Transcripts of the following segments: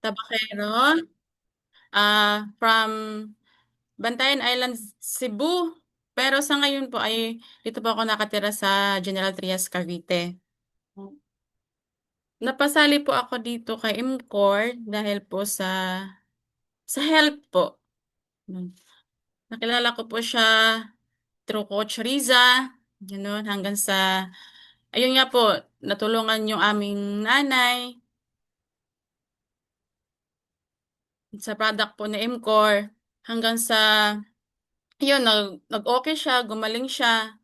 Tabacero, from Bantayan Island, Cebu. Pero sa ngayon po ay dito po ako nakatira sa General Trias, Cavite. Napasali po ako dito kay MCOR dahil po sa health po. Hmm. Nakilala ko po siya through Coach Riza, gano'n, hanggang sa, ayun nga po, natulungan yung aming nanay sa product po ni MCOR, hanggang sa, yun, nag-okay siya, gumaling siya,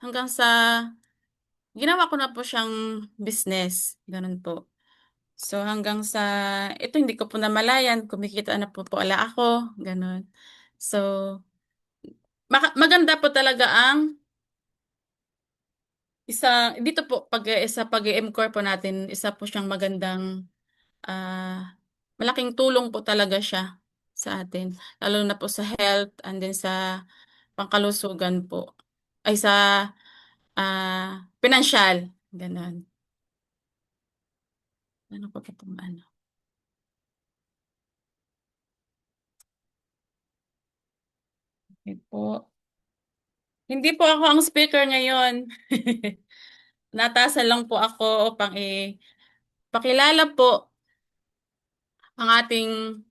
hanggang sa, ginawa ko na po siyang business, ganun po. So hanggang sa, ito hindi ko po namalayan, kumikita na po ala ako, ganun. So, maganda po talaga ang dito po, pag-MCOR po natin, isa po siyang magandang, malaking tulong po talaga siya sa atin. Lalo na po sa health and then sa pangkalusugan po. Ay sa pinansyal. Ganun. Ano pa po itong ano? Okay po. Hindi po ako ang speaker ngayon. Natasa lang po ako upang pakilala po ang ating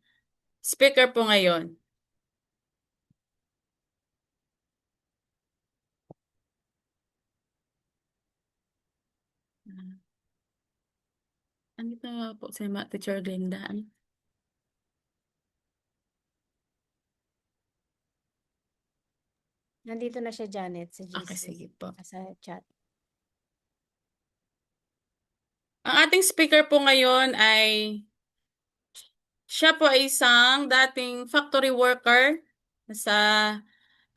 speaker po ngayon. Andito nga po si Teacher Glenda. Nandito na siya, Janet, sa Okay, GC. sige po. Sa chat. Ang ating speaker po ngayon ay siya po ay isang dating factory worker. Sa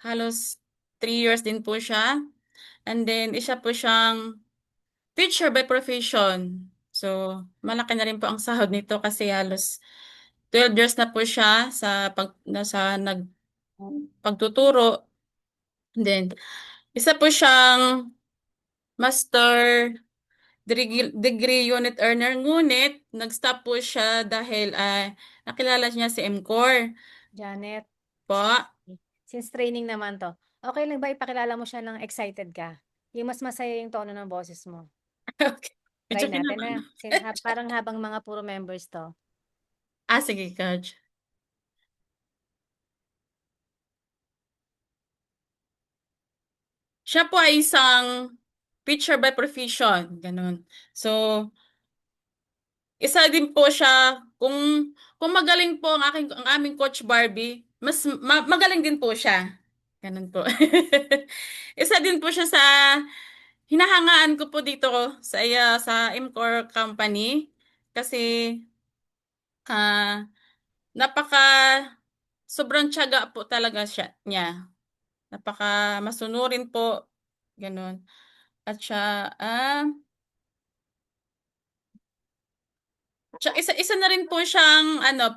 halos 3 years din po siya. And then, isa po siyang teacher by profession. So, malaki na rin po ang sahod nito kasi halos 12 years na po siya pagtuturo. And then, isa po siyang master degree unit earner, ngunit nag-stop po siya dahil nakilala niya si MCOR Janet, po. since training naman to, okay lang ba ipakilala mo siya ng excited ka? Yung mas masaya yung tono ng boses mo. Okay. Try Medyo natin na. kinabahan. Parang habang mga puro members to. Sige, Coach. Siya po ay isang teacher by profession, ganun. So, isa din po siya, kung magaling po ang aming Coach Barbie, mas magaling din po siya. Ganun po. Isa din po siya sa hinahangaan ko po dito sa MCOR company kasi ah napaka sobrang tiyaga po talaga niya. Napaka masunurin po, ganun. At isa na rin po siyang ano,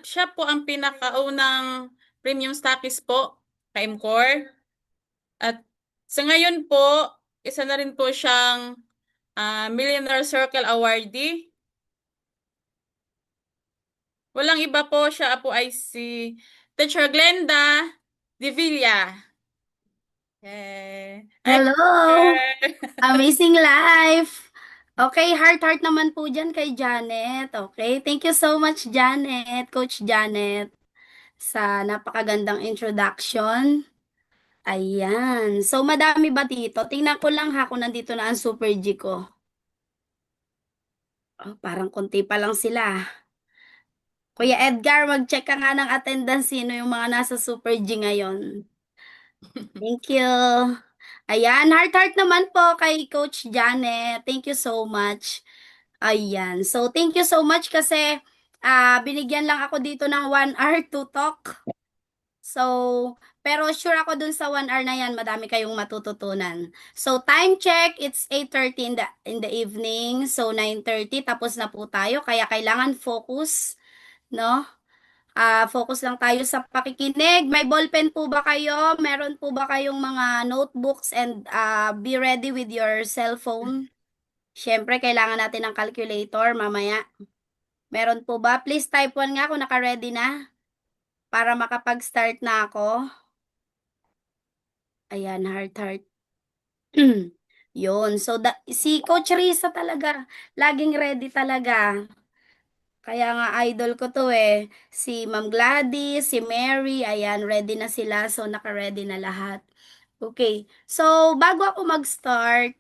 siya po ang pinakaunang premium stockist po kay MCOR. At sa ngayon po, isa na rin po siyang Millionaire Circle awardee. Walang iba po, siya po ay si Teacher Glenda Divilla. Ay, Hello! teacher. Amazing life! Okay, heart naman po dyan kay Janet. Okay, thank you so much, Janet, Coach Janet, sa napakagandang introduction. Ayan. So, madami ba dito? Tingnan ko lang ha kung nandito na ang Super G ko. Oh, parang konti pa lang sila. Kuya Edgar, mag-check ka nga ng attendance sino yung mga nasa Super G ngayon. Thank you. Ayan, heart naman po kay Coach Janet. Thank you so much. Ayan. So, thank you so much kasi binigyan lang ako dito ng 1 hour to talk. So, pero sure ako dun sa 1 hour na yan, madami kayong matututunan. So, time check, it's 8:30 in the evening. So, 9:30, tapos na po tayo. Kaya kailangan focus, no? Focus lang tayo sa pakikinig. May ballpen po ba kayo? Meron po ba kayong mga notebooks and be ready with your cellphone? Siyempre, kailangan natin ng calculator mamaya. Meron po ba? Please type 1 nga kung naka-ready na para makapag-start na ako. Ayan, heart, heart. Yun. So, si Coach Risa talaga, laging ready talaga. Kaya nga idol ko to eh. Si Ma'am Gladys, si Mary, ayan, ready na sila. So, naka-ready na lahat. Okay. So, bago ako mag-start,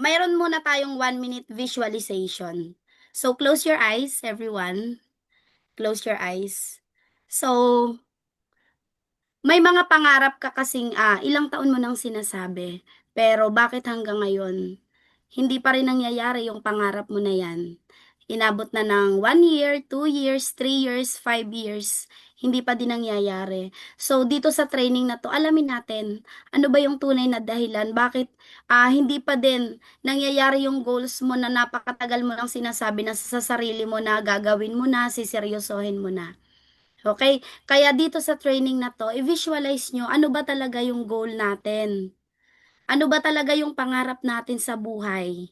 mayroon muna tayong 1 minute visualization. So, close your eyes, everyone. Close your eyes. So, may mga pangarap ka kasing ilang taon mo nang sinasabi. Pero bakit hanggang ngayon, hindi pa rin nangyayari yung pangarap mo na yan? Inabot na ng 1 year, 2 years, 3 years, 5 years, hindi pa din nangyayari. So, dito sa training na to, alamin natin, ano ba yung tunay na dahilan? Bakit hindi pa din nangyayari yung goals mo na napakatagal mo nang sinasabi na sa sarili mo na gagawin mo na, siseryosohin mo na? Okay? Kaya dito sa training na to, i-visualize nyo ano ba talaga yung goal natin. Ano ba talaga yung pangarap natin sa buhay.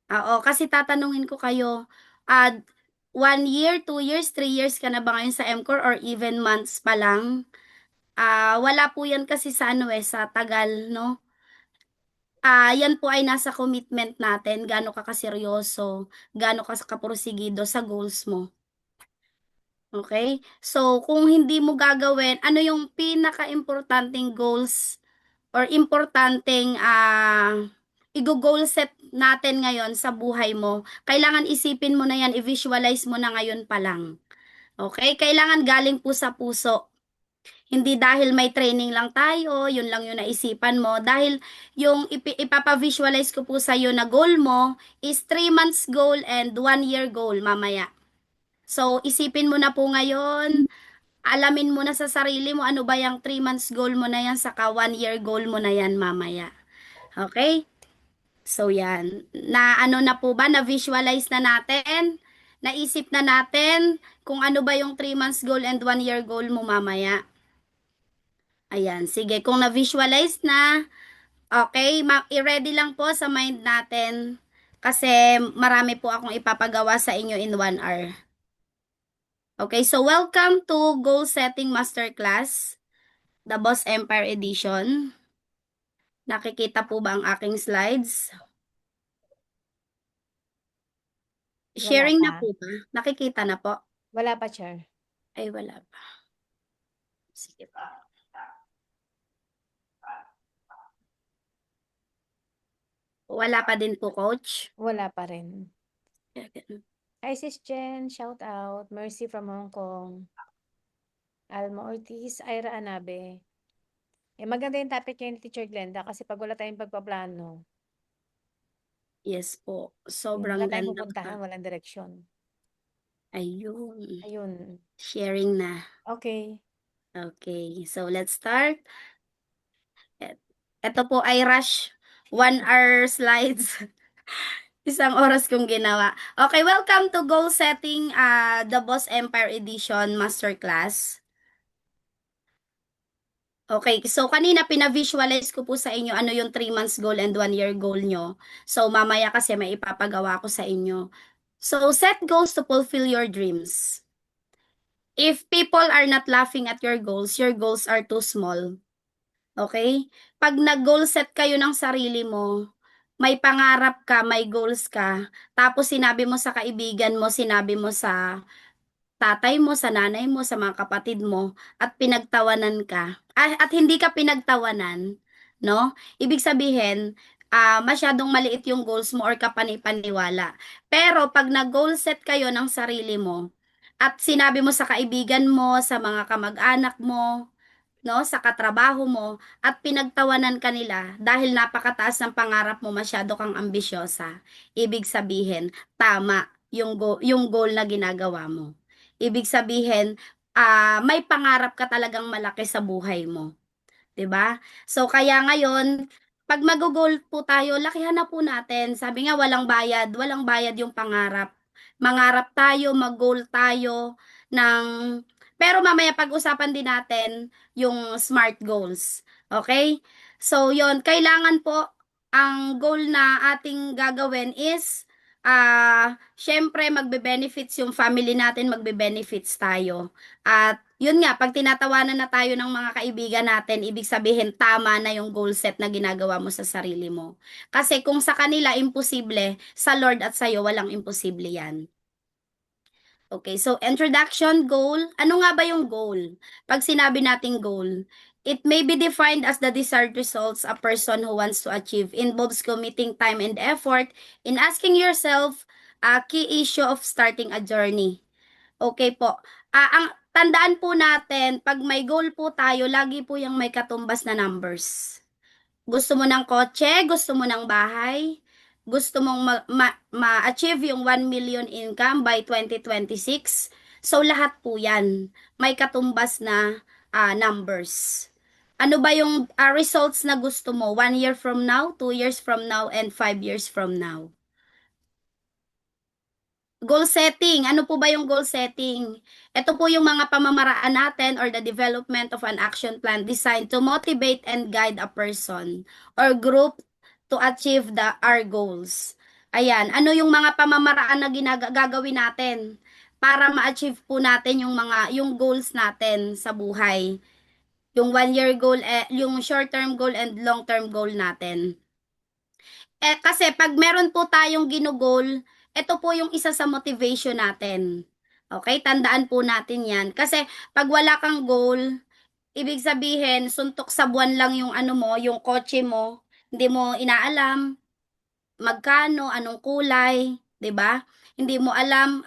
Oo, kasi tatanungin ko kayo, 1 year, 2 years, 3 years ka na ba ngayon sa MCOR or even months pa lang? Wala po yan kasi sa ano sa tagal, no? Yan po ay nasa commitment natin, gaano ka kaseryoso, gaano ka kaporsigido sa goals mo. Okay? So, kung hindi mo gagawin, ano yung pinaka-importanting goals or importanteng i-goal set natin ngayon sa buhay mo? Kailangan isipin mo na yan, i-visualize mo na ngayon pa lang. Okay? Kailangan galing po sa puso. Hindi dahil may training lang tayo, yun lang yung naisipan mo. Dahil yung ipapa-visualize ko po sa iyo na goal mo is 3 months goal and 1 year goal mamaya. So, isipin mo na po ngayon, alamin mo na sa sarili mo ano ba yung 3 months goal mo na yan, saka 1 year goal mo na yan mamaya. Okay? So, yan. Na ano na po ba? Na-visualize na natin? Naisip na natin kung ano ba yung 3 months goal and 1 year goal mo mamaya? Ayan. Sige, kung na-visualize na, okay, i-ready lang po sa mind natin kasi marami po akong ipapagawa sa inyo in 1 hour. Okay, so welcome to Goal Setting Masterclass, the Boss Empire Edition. Nakikita po ba ang aking slides? Wala Sharing na pa. po ba? Nakikita na po? Wala pa, Chair. Ay, wala pa. Sige pa. Wala pa din po, Coach. Wala pa rin. Kaya ganun. Hi, Sis Jen. Shout out. Mercy from Hong Kong. Alma Ortiz. Ira Anabe. Maganda yung topic niya ni Teacher Glenda kasi pag wala tayong pagpaplano, Yes po. wala Sobrang tayong ganda pupuntahan, ka. walang direksyon. Ayun. Ayun. Sharing na. Okay. Okay, so let's start. Ito po ay rush 1 hour slides. Isang oras kong ginawa. Okay, welcome to Goal Setting, the Boss Empire Edition Masterclass. Okay, so kanina pina-visualize ko po sa inyo ano yung 3 months goal and 1 year goal nyo. So mamaya kasi may ipapagawa ko sa inyo. So set goals to fulfill your dreams. If people are not laughing at your goals are too small. Okay? Pag nag-goal set kayo ng sarili mo, may pangarap ka, may goals ka, tapos sinabi mo sa kaibigan mo, sinabi mo sa tatay mo, sa nanay mo, sa mga kapatid mo, at pinagtawanan ka, at hindi ka pinagtawanan, no? Ibig sabihin, masyadong maliit yung goals mo or kapanipaniwala. Pero pag nag-goal set kayo ng sarili mo, at sinabi mo sa kaibigan mo, sa mga kamag-anak mo, no, sa katrabaho mo at pinagtawanan ka nila dahil napakataas ng pangarap mo, masyado kang ambisyosa. Ibig sabihin, tama yung goal na ginagawa mo. Ibig sabihin, may pangarap ka talagang malaki sa buhay mo. 'Di ba? So kaya ngayon, pag mag-goal po tayo, lakihan na po natin. Sabi nga walang bayad yung pangarap. Mangarap tayo, mag-goal tayo ng pero mamaya pag-usapan din natin yung SMART goals. Okay? So yon, kailangan po ang goal na ating gagawin is syempre magbe-benefits yung family natin, magbe-benefits tayo. At yun nga, pag tinatawanan na tayo ng mga kaibigan natin, ibig sabihin tama na yung goal set na ginagawa mo sa sarili mo. Kasi kung sa kanila imposible, sa Lord at sa'yo walang imposible yan. Okay, so introduction, goal. Ano nga ba yung goal? Pag sinabi nating goal, it may be defined as the desired results a person who wants to achieve involves committing time and effort in asking yourself a key issue of starting a journey. Okay po. Ang tandaan po natin, pag may goal po tayo, lagi po yung may katumbas na numbers. Gusto mo ng kotse, gusto mo ng bahay, gusto mong ma-achieve yung 1 million income by 2026. So, lahat po yan. May katumbas na numbers. Ano ba yung results na gusto mo? 1 year from now, 2 years from now, and 5 years from now? Goal setting. Ano po ba yung goal setting? Ito po yung mga pamamaraan natin or the development of an action plan designed to motivate and guide a person or group to achieve our goals. Ayan, ano yung mga pamamaraan na gagawin natin para ma-achieve po natin yung goals natin sa buhay. Yung 1 year goal, yung short-term goal and long-term goal natin. Kasi pag meron po tayong ginugol, ito po yung isa sa motivation natin. Okay, tandaan po natin yan. Kasi pag wala kang goal, ibig sabihin, suntok sa buwan lang yung ano mo, yung kotse mo, hindi mo inaalam magkano, anong kulay, 'di ba? Hindi mo alam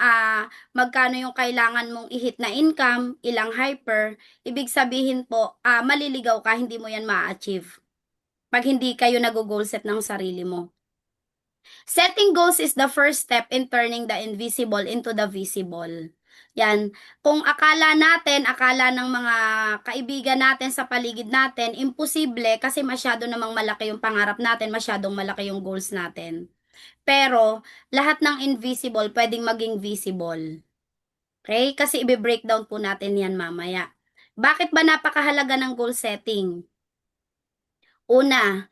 magkano yung kailangan mong i-hit na income, ilang hyper. Ibig sabihin po, maliligaw ka, hindi mo yan ma-achieve. Pag hindi kayo nag-goal set ng sarili mo. Setting goals is the first step in turning the invisible into the visible. Yan. Kung akala ng mga kaibigan natin sa paligid natin, imposible kasi masyado namang malaki yung pangarap natin, masyadong malaki yung goals natin. Pero, lahat ng invisible pwedeng maging visible. Okay? Kasi i-breakdown po natin yan mamaya. Bakit ba napakahalaga ng goal setting? Una,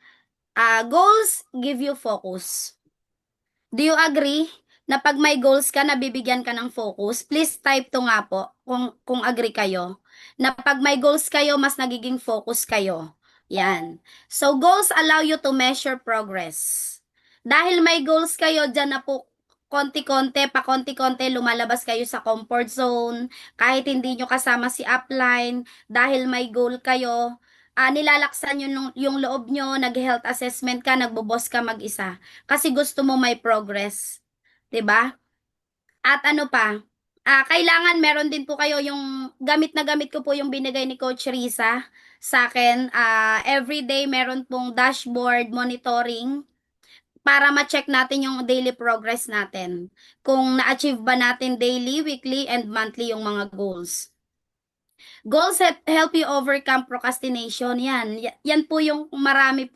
goals give you focus. Do you agree na pag may goals ka, nabibigyan ka ng focus? Please type to nga po kung agree kayo. Na pag may goals kayo, mas nagiging focus kayo. Yan. So, goals allow you to measure progress. Dahil may goals kayo, dyan na po konti-konti, pa konti-konti, lumalabas kayo sa comfort zone. Kahit hindi nyo kasama si upline, dahil may goal kayo, nilalaksan yung loob nyo, nag-health assessment ka, nagbo-boss ka mag-isa. Kasi gusto mo may progress. 'Di ba? At ano pa? Kailangan meron din po kayo yung gamit ko po yung binigay ni Coach Risa sa akin. Everyday meron pong dashboard monitoring para ma-check natin yung daily progress natin. Kung na-achieve ba natin daily, weekly, and monthly yung mga goals. Goals help you overcome procrastination. Yan po yung maraming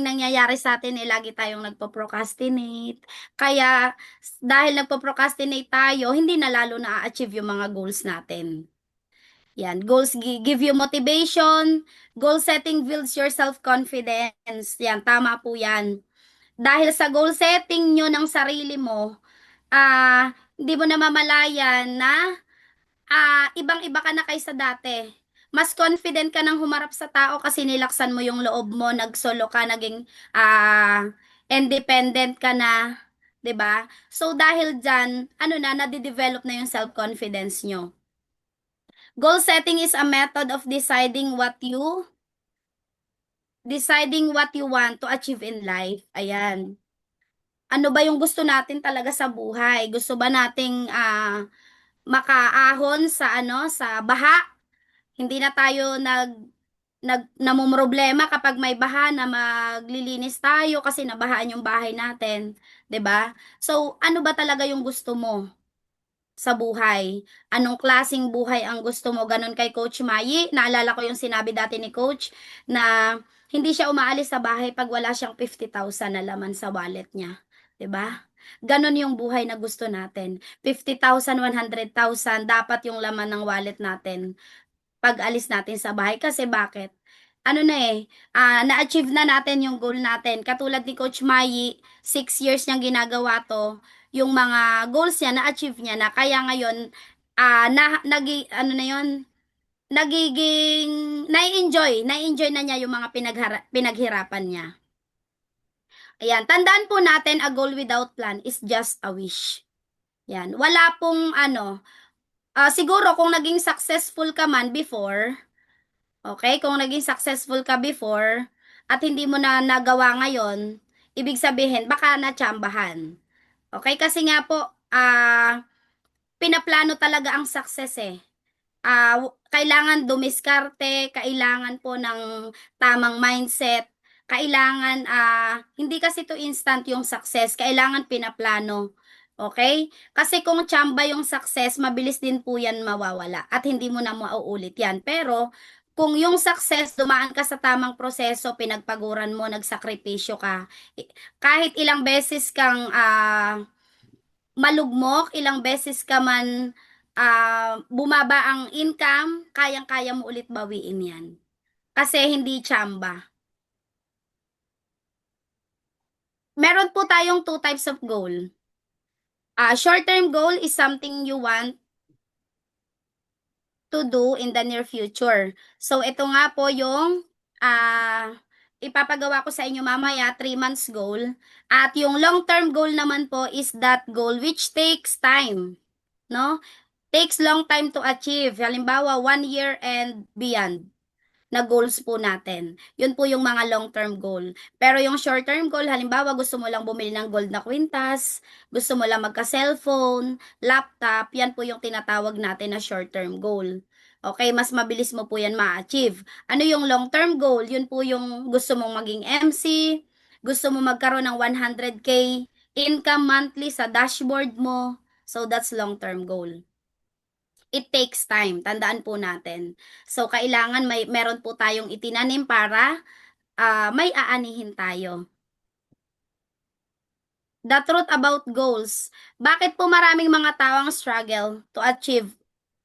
nangyayari sa atin lagi tayong nagpo-procrastinate. Kaya dahil nagpo-procrastinate tayo, hindi na lalo na-achieve yung mga goals natin. Yan, goals give you motivation, goal setting builds your self-confidence. Yan, tama po yan. Dahil sa goal setting nyo ng sarili mo, hindi mo namamalayan na ibang-iba ka na kaysa dati. Mas confident ka nang humarap sa tao kasi nilaksan mo yung loob mo, nagsolo ka, naging independent ka na, 'di ba? So dahil diyan, nade-develop na yung self-confidence nyo. Goal setting is a method of deciding what you want to achieve in life. Ayan. Ano ba yung gusto natin talaga sa buhay? Gusto ba nating makaahon sa baha? Hindi na tayo namumroblema kapag may baha na maglilinis tayo kasi nabahaan yung bahay natin, 'di ba? So, ano ba talaga yung gusto mo sa buhay? Anong klasing buhay ang gusto mo? Ganon kay Coach Mayi. Naalala ko yung sinabi dati ni Coach na hindi siya umaalis sa bahay pag wala siyang 50,000 na laman sa wallet niya, 'di ba? Ganon yung buhay na gusto natin. 50,000, 100,000 dapat yung laman ng wallet natin pag alis natin sa bahay. Kasi bakit? ano na eh, na-achieve na natin yung goal natin. Katulad ni Coach Mayi, 6 years niyang ginagawa to. Yung mga goals niya, na-achieve niya na. Kaya ngayon, ano na yun, nagiging, nai-enjoy na niya yung mga pinaghirapan niya. Ayan, tandaan po natin, a goal without plan is just a wish. Yan, wala pong ano, siguro kung naging successful ka man before, okay, kung naging successful ka before, at hindi mo na nagawa ngayon, ibig sabihin, baka natsambahan. Okay, kasi nga po, pinaplano talaga ang success eh. Kailangan dumiskarte, kailangan po ng tamang mindset, kailangan, hindi kasi to instant yung success, kailangan pinaplano. Okay? Kasi kung tsamba yung success, mabilis din po yan mawawala at hindi mo na mauulit yan. Pero, kung yung success, dumaan ka sa tamang proseso, pinagpaguran mo, nagsakripisyo ka, kahit ilang beses kang malugmok, ilang beses ka man bumaba ang income, kayang-kaya mo ulit bawiin yan. Kasi hindi tsamba. Meron po tayong two types of goal. Short-term goal is something you want to do in the near future. So, ito nga po yung ipapagawa ko sa inyo mamaya, 3 months goal. At yung long-term goal naman po is that goal which takes time. No? Takes long time to achieve. Halimbawa, 1 year and beyond na goals po natin. Yun po yung mga long-term goal. Pero yung short-term goal, halimbawa, gusto mo lang bumili ng gold na kwintas, gusto mo lang magka-cellphone, laptop, yan po yung tinatawag natin na short-term goal. Okay, mas mabilis mo po yan ma-achieve. Ano yung long-term goal? Yun po yung gusto mong maging MC, gusto mo magkaroon ng 100K income monthly sa dashboard mo. So, that's long-term goal. It takes time. Tandaan po natin. So, kailangan meron po tayong itinanim para may aanihin tayo. The truth about goals. Bakit po maraming mga tao ang struggle to achieve?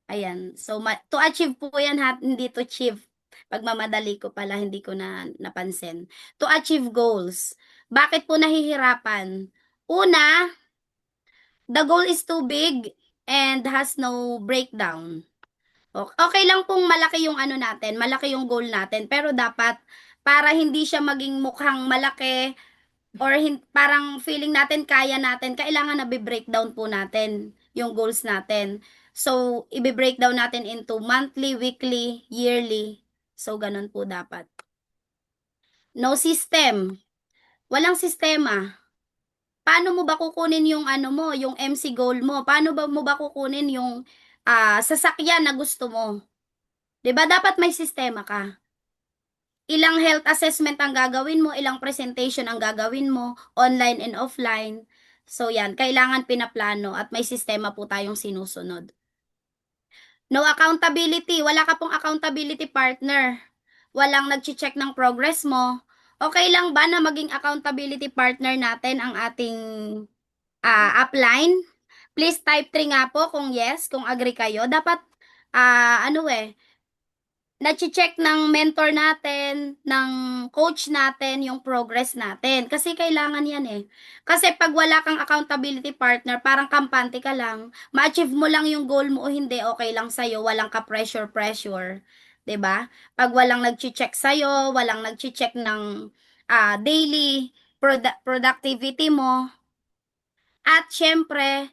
Ayan. So, to achieve po yan, hindi to achieve. Pagmamadali ko pala, hindi ko na napansin. To achieve goals. Bakit po nahihirapan? Una, the goal is too big and has no breakdown. Okay lang pong malaki yung ano natin, malaki yung goal natin, pero dapat para hindi siya maging mukhang malaki or parang feeling natin kaya natin, kailangan na breakdown po natin yung goals natin. So, i-breakdown natin into monthly, weekly, yearly. So, ganun po dapat. No system. Walang sistema. Paano mo ba kukunin yung ano mo, yung MC goal mo? Paano ba mo ba kukunin yung sasakyan na gusto mo? 'Di ba dapat may sistema ka? Ilang health assessment ang gagawin mo, ilang presentation ang gagawin mo, online and offline. So yan, kailangan pinaplano at may sistema po tayong sinusunod. No accountability, wala ka pong accountability partner. Walang nag-check ng progress mo. Okay lang ba na maging accountability partner natin ang ating upline? Please type 3 nga po kung yes, kung agree kayo. Dapat, ano na-check ng mentor natin, ng coach natin, yung progress natin. Kasi kailangan yan eh. Kasi pag wala kang accountability partner, parang kampante ka lang, ma-achieve mo lang yung goal mo o hindi, okay lang sa'yo, walang ka-pressure. 'Di ba? Pag walang nag-check sa'yo, walang nag-check ng daily productivity mo, at syempre,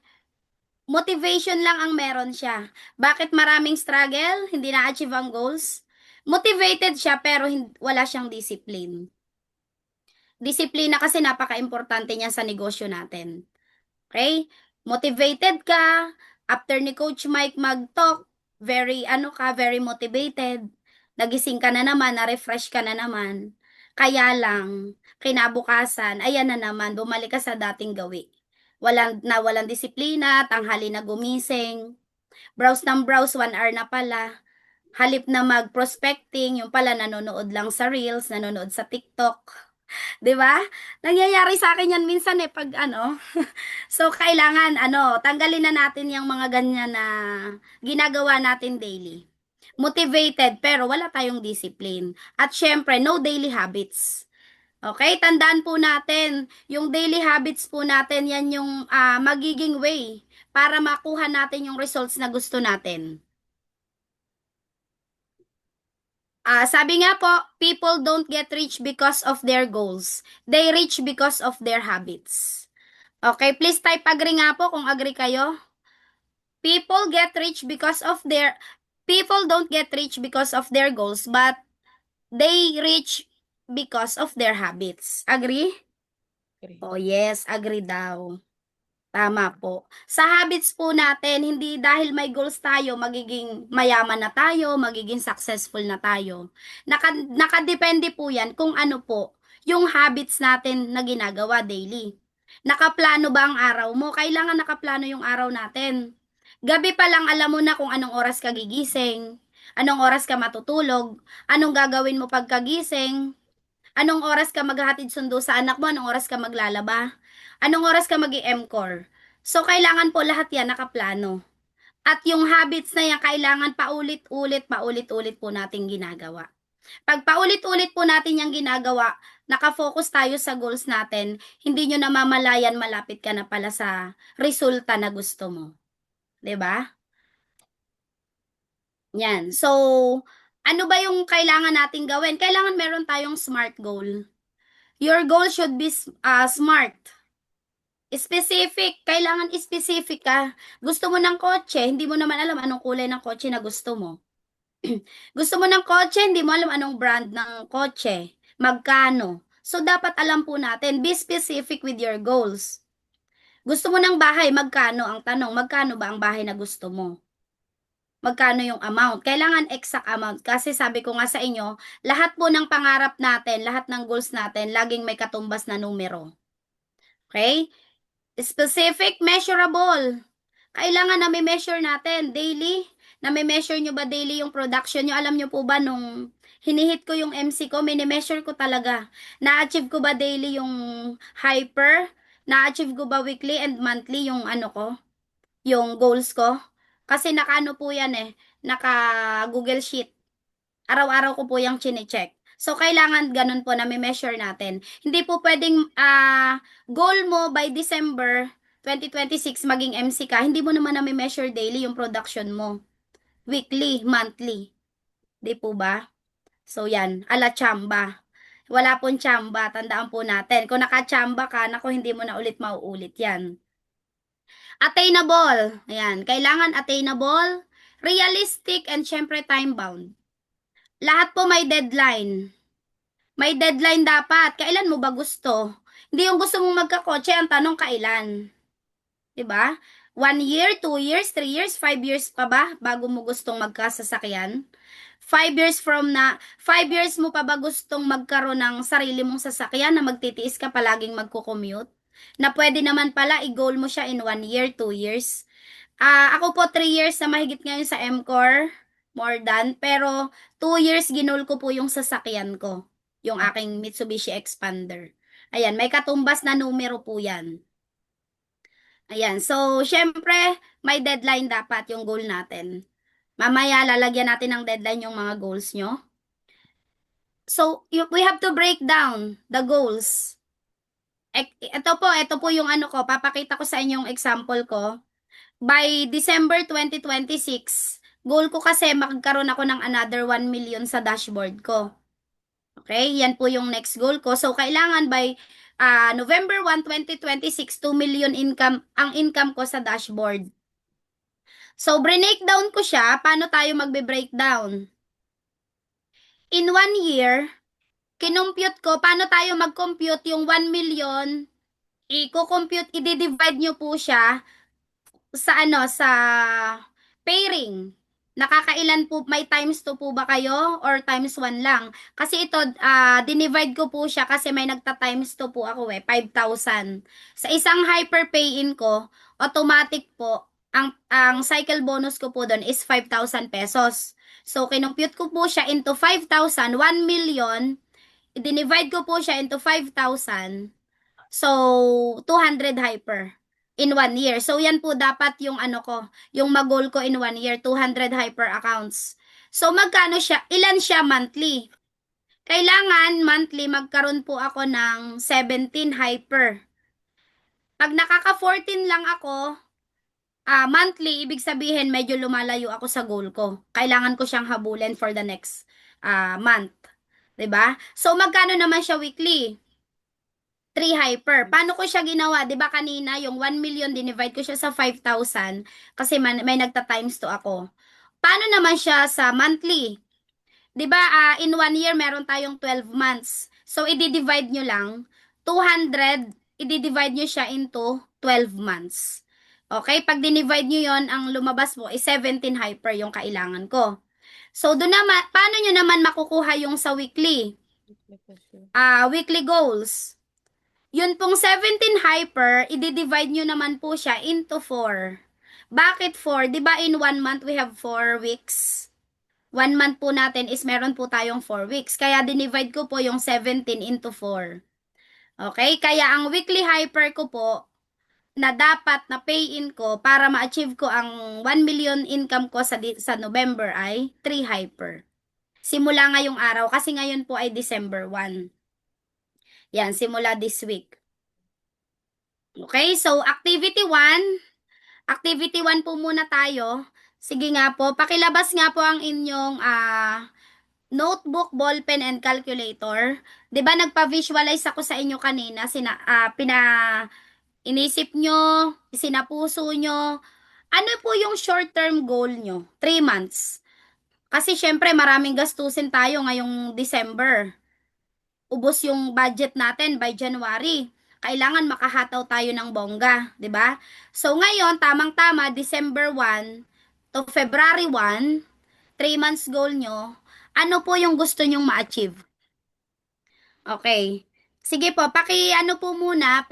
motivation lang ang meron siya. Bakit maraming struggle? Hindi na-achieve ang goals? Motivated siya pero wala siyang discipline. Disiplina kasi napaka-importante niya sa negosyo natin. Okay? Motivated ka. After ni Coach Mike mag-talk, very motivated. Nagising ka na naman, na-refresh ka na naman. Kaya lang, kinabukasan, ayan na naman, bumalik ka sa dating gawi. Walang disiplina, tanghali na gumising, browse ng browse, 1 hour na pala. Halip na mag-prospecting, yung pala nanonood lang sa Reels, nanonood sa TikTok. 'Di ba? Nangyayari sa akin yan minsan eh, pag ano. So, kailangan, tanggalin na natin yung mga ganyan na ginagawa natin daily. Motivated pero wala tayong discipline. At syempre, no daily habits. Okay, tandaan po natin, yung daily habits po natin, yan yung magiging way para makuha natin yung results na gusto natin. Sabi nga po, people don't get rich because of their goals. They reach because of their habits. Okay, please type agree nga po kung agree kayo. People get rich because of their People don't get rich because of their goals, but they reach because of their habits. Agree? Agree. Oh, yes, agree daw. Tama po. Sa habits po natin, hindi dahil may goals tayo, magiging mayaman na tayo, magiging successful na tayo. Nakadepende po yan kung ano po yung habits natin na ginagawa daily. Nakaplano ba ang araw mo? Kailangan nakaplano yung araw natin. Gabi pa lang alam mo na kung anong oras ka gigising, anong oras ka matutulog, anong gagawin mo pagkagising, anong oras ka maghahatid sundo sa anak mo, anong oras ka maglalaba, anong oras ka mag-i-MCOR. So, kailangan po lahat yan nakaplano. At yung habits na yan, kailangan paulit-ulit po nating ginagawa. Pag paulit-ulit po natin yung ginagawa, nakafocus tayo sa goals natin, hindi nyo namamalayan malapit ka na pala sa resulta na gusto mo. 'Di ba? Yan. So, ano ba yung kailangan nating gawin? Kailangan meron tayong SMART goal. Your goal should be smart. Specific. Kailangan specific ka. Gusto mo ng kotse, hindi mo naman alam anong kulay ng kotse na gusto mo. Gusto mo ng kotse, hindi mo alam anong brand ng kotse. Magkano. So, dapat alam po natin, be specific with your goals. Gusto mo ng bahay, magkano? Ang tanong, magkano ba ang bahay na gusto mo? Magkano yung amount? Kailangan exact amount. Kasi sabi ko nga sa inyo, lahat po ng pangarap natin, lahat ng goals natin, laging may katumbas na numero. Okay? Specific, measurable. Kailangan na may measure natin daily. Na may measure nyo ba daily yung production nyo? Alam nyo po ba nung hinihit ko yung MC ko, mini-measure ko talaga. Na-achieve ko ba daily yung hyper? Na-achieve ko ba weekly and monthly yung ano ko? Yung goals ko? Kasi naka-ano po yan naka Google Sheet. Araw-araw ko po yung chine-check. So, kailangan ganun po na may measure natin. Hindi po pwedeng goal mo by December 2026 maging MC ka. Hindi mo naman na may measure daily yung production mo. Weekly, monthly. Di po ba? So, yan. Ala chamba. Wala pong chamba. Tandaan po natin. Kung naka-chamba ka, naku, hindi mo na ulit mauulit yan. Attainable. Ayan. Kailangan attainable, realistic, and syempre time-bound. Lahat po may deadline. May deadline dapat. Kailan mo ba gusto? Hindi yung gusto mong magkakotse, ang tanong kailan. 'Di ba? 1 year, 2 years, 3 years, 5 years pa ba bago mo gustong magkasasakyan? 5 years mo pa ba gustong magkaroon ng sarili mong sasakyan na magtitiis ka palaging magko-commute? Na pwede naman pala i-goal mo siya in 1 year, 2 years. Ako po 3 years na mahigit ngayon sa MCOR, more than, pero 2 years ginol ko po yung sasakyan ko, yung aking Mitsubishi Expander. Ayan, may katumbas na numero po yan. Ayan, so syempre, may deadline dapat yung goal natin. Mamaya lalagyan natin ng deadline yung mga goals nyo. So, we have to break down the goals. Ito po yung ano ko, papakita ko sa inyo yung example ko. By December 2026, goal ko kasi magkaroon ako ng another 1 million sa dashboard ko. Okay, yan po yung next goal ko. So, kailangan by November 1, 2026, 2 million income, ang income ko sa dashboard. So, breakdown ko siya. Paano tayo magbe-breakdown? In 1 year, kinumpute ko, paano tayo mag-compute yung 1 million, i-compute, i-divide nyo po siya sa pairing. Nakakailan po, may times 2 po ba kayo or times 1 lang? Kasi ito, dinivide ko po siya kasi may nagta-times 2 po ako 5,000. Sa isang hyper pay-in ko, automatic po, ang cycle bonus ko po doon is 5,000 pesos. So, kinumpute ko po siya into 5,000, 1 million, i-divide ko po siya into 5,000. So, 200 hyper in 1 year. So, yan po dapat yung ano ko, yung mag-goal ko in 1 year, 200 hyper accounts. So, magkano siya? Ilan siya monthly? Kailangan monthly magkaroon po ako ng 17 hyper. Pag nakaka-14 lang ako, monthly, ibig sabihin medyo lumalayo ako sa goal ko. Kailangan ko siyang habulin for the next month. 'Di ba? So, magkano naman siya weekly? 3 hyper. Paano ko siya ginawa? 'Di ba kanina yung 1 million dinivide ko siya sa 5,000 kasi may nagta-times to ako. Paano naman siya sa monthly? 'Di ba in 1 year meron tayong 12 months. So i-divide nyo lang 200, i-divide nyo siya into 12 months. Okay, pag dinivide nyo 'yon, ang lumabas mo is 17 hyper yung kailangan ko. So doon naman, paano nyo naman makukuha yung sa weekly? Weekly goals. Yun pong 17 hyper, i-divide nyo naman po siya into 4. Bakit 4? 'Di ba in 1 month we have 4 weeks? 1 month po natin is meron po tayong 4 weeks. Kaya dinivide ko po yung 17 into 4. Okay? Kaya ang weekly hyper ko po na dapat na pay-in ko para ma-achieve ko ang 1 million income ko sa November ay 3 hyper. Simula ngayong araw kasi ngayon po ay December 1. Yan, simula this week. Okay, so activity 1. Activity 1 po muna tayo. Sige nga po, pakilabas nga po ang inyong notebook, ballpen, and calculator. 'Di ba nagpa-visualize ako sa inyo kanina, inisip nyo, sinapuso nyo. Ano po yung short-term goal nyo? 3 months. Kasi syempre maraming gastusin tayo ngayong December. Ubos yung budget natin by January. Kailangan makahataw tayo ng bongga, 'di ba? So ngayon, tamang-tama, December 1 to February 1, 3 months goal nyo, ano po yung gusto nyong ma-achieve? Okay. Sige po, ano po muna,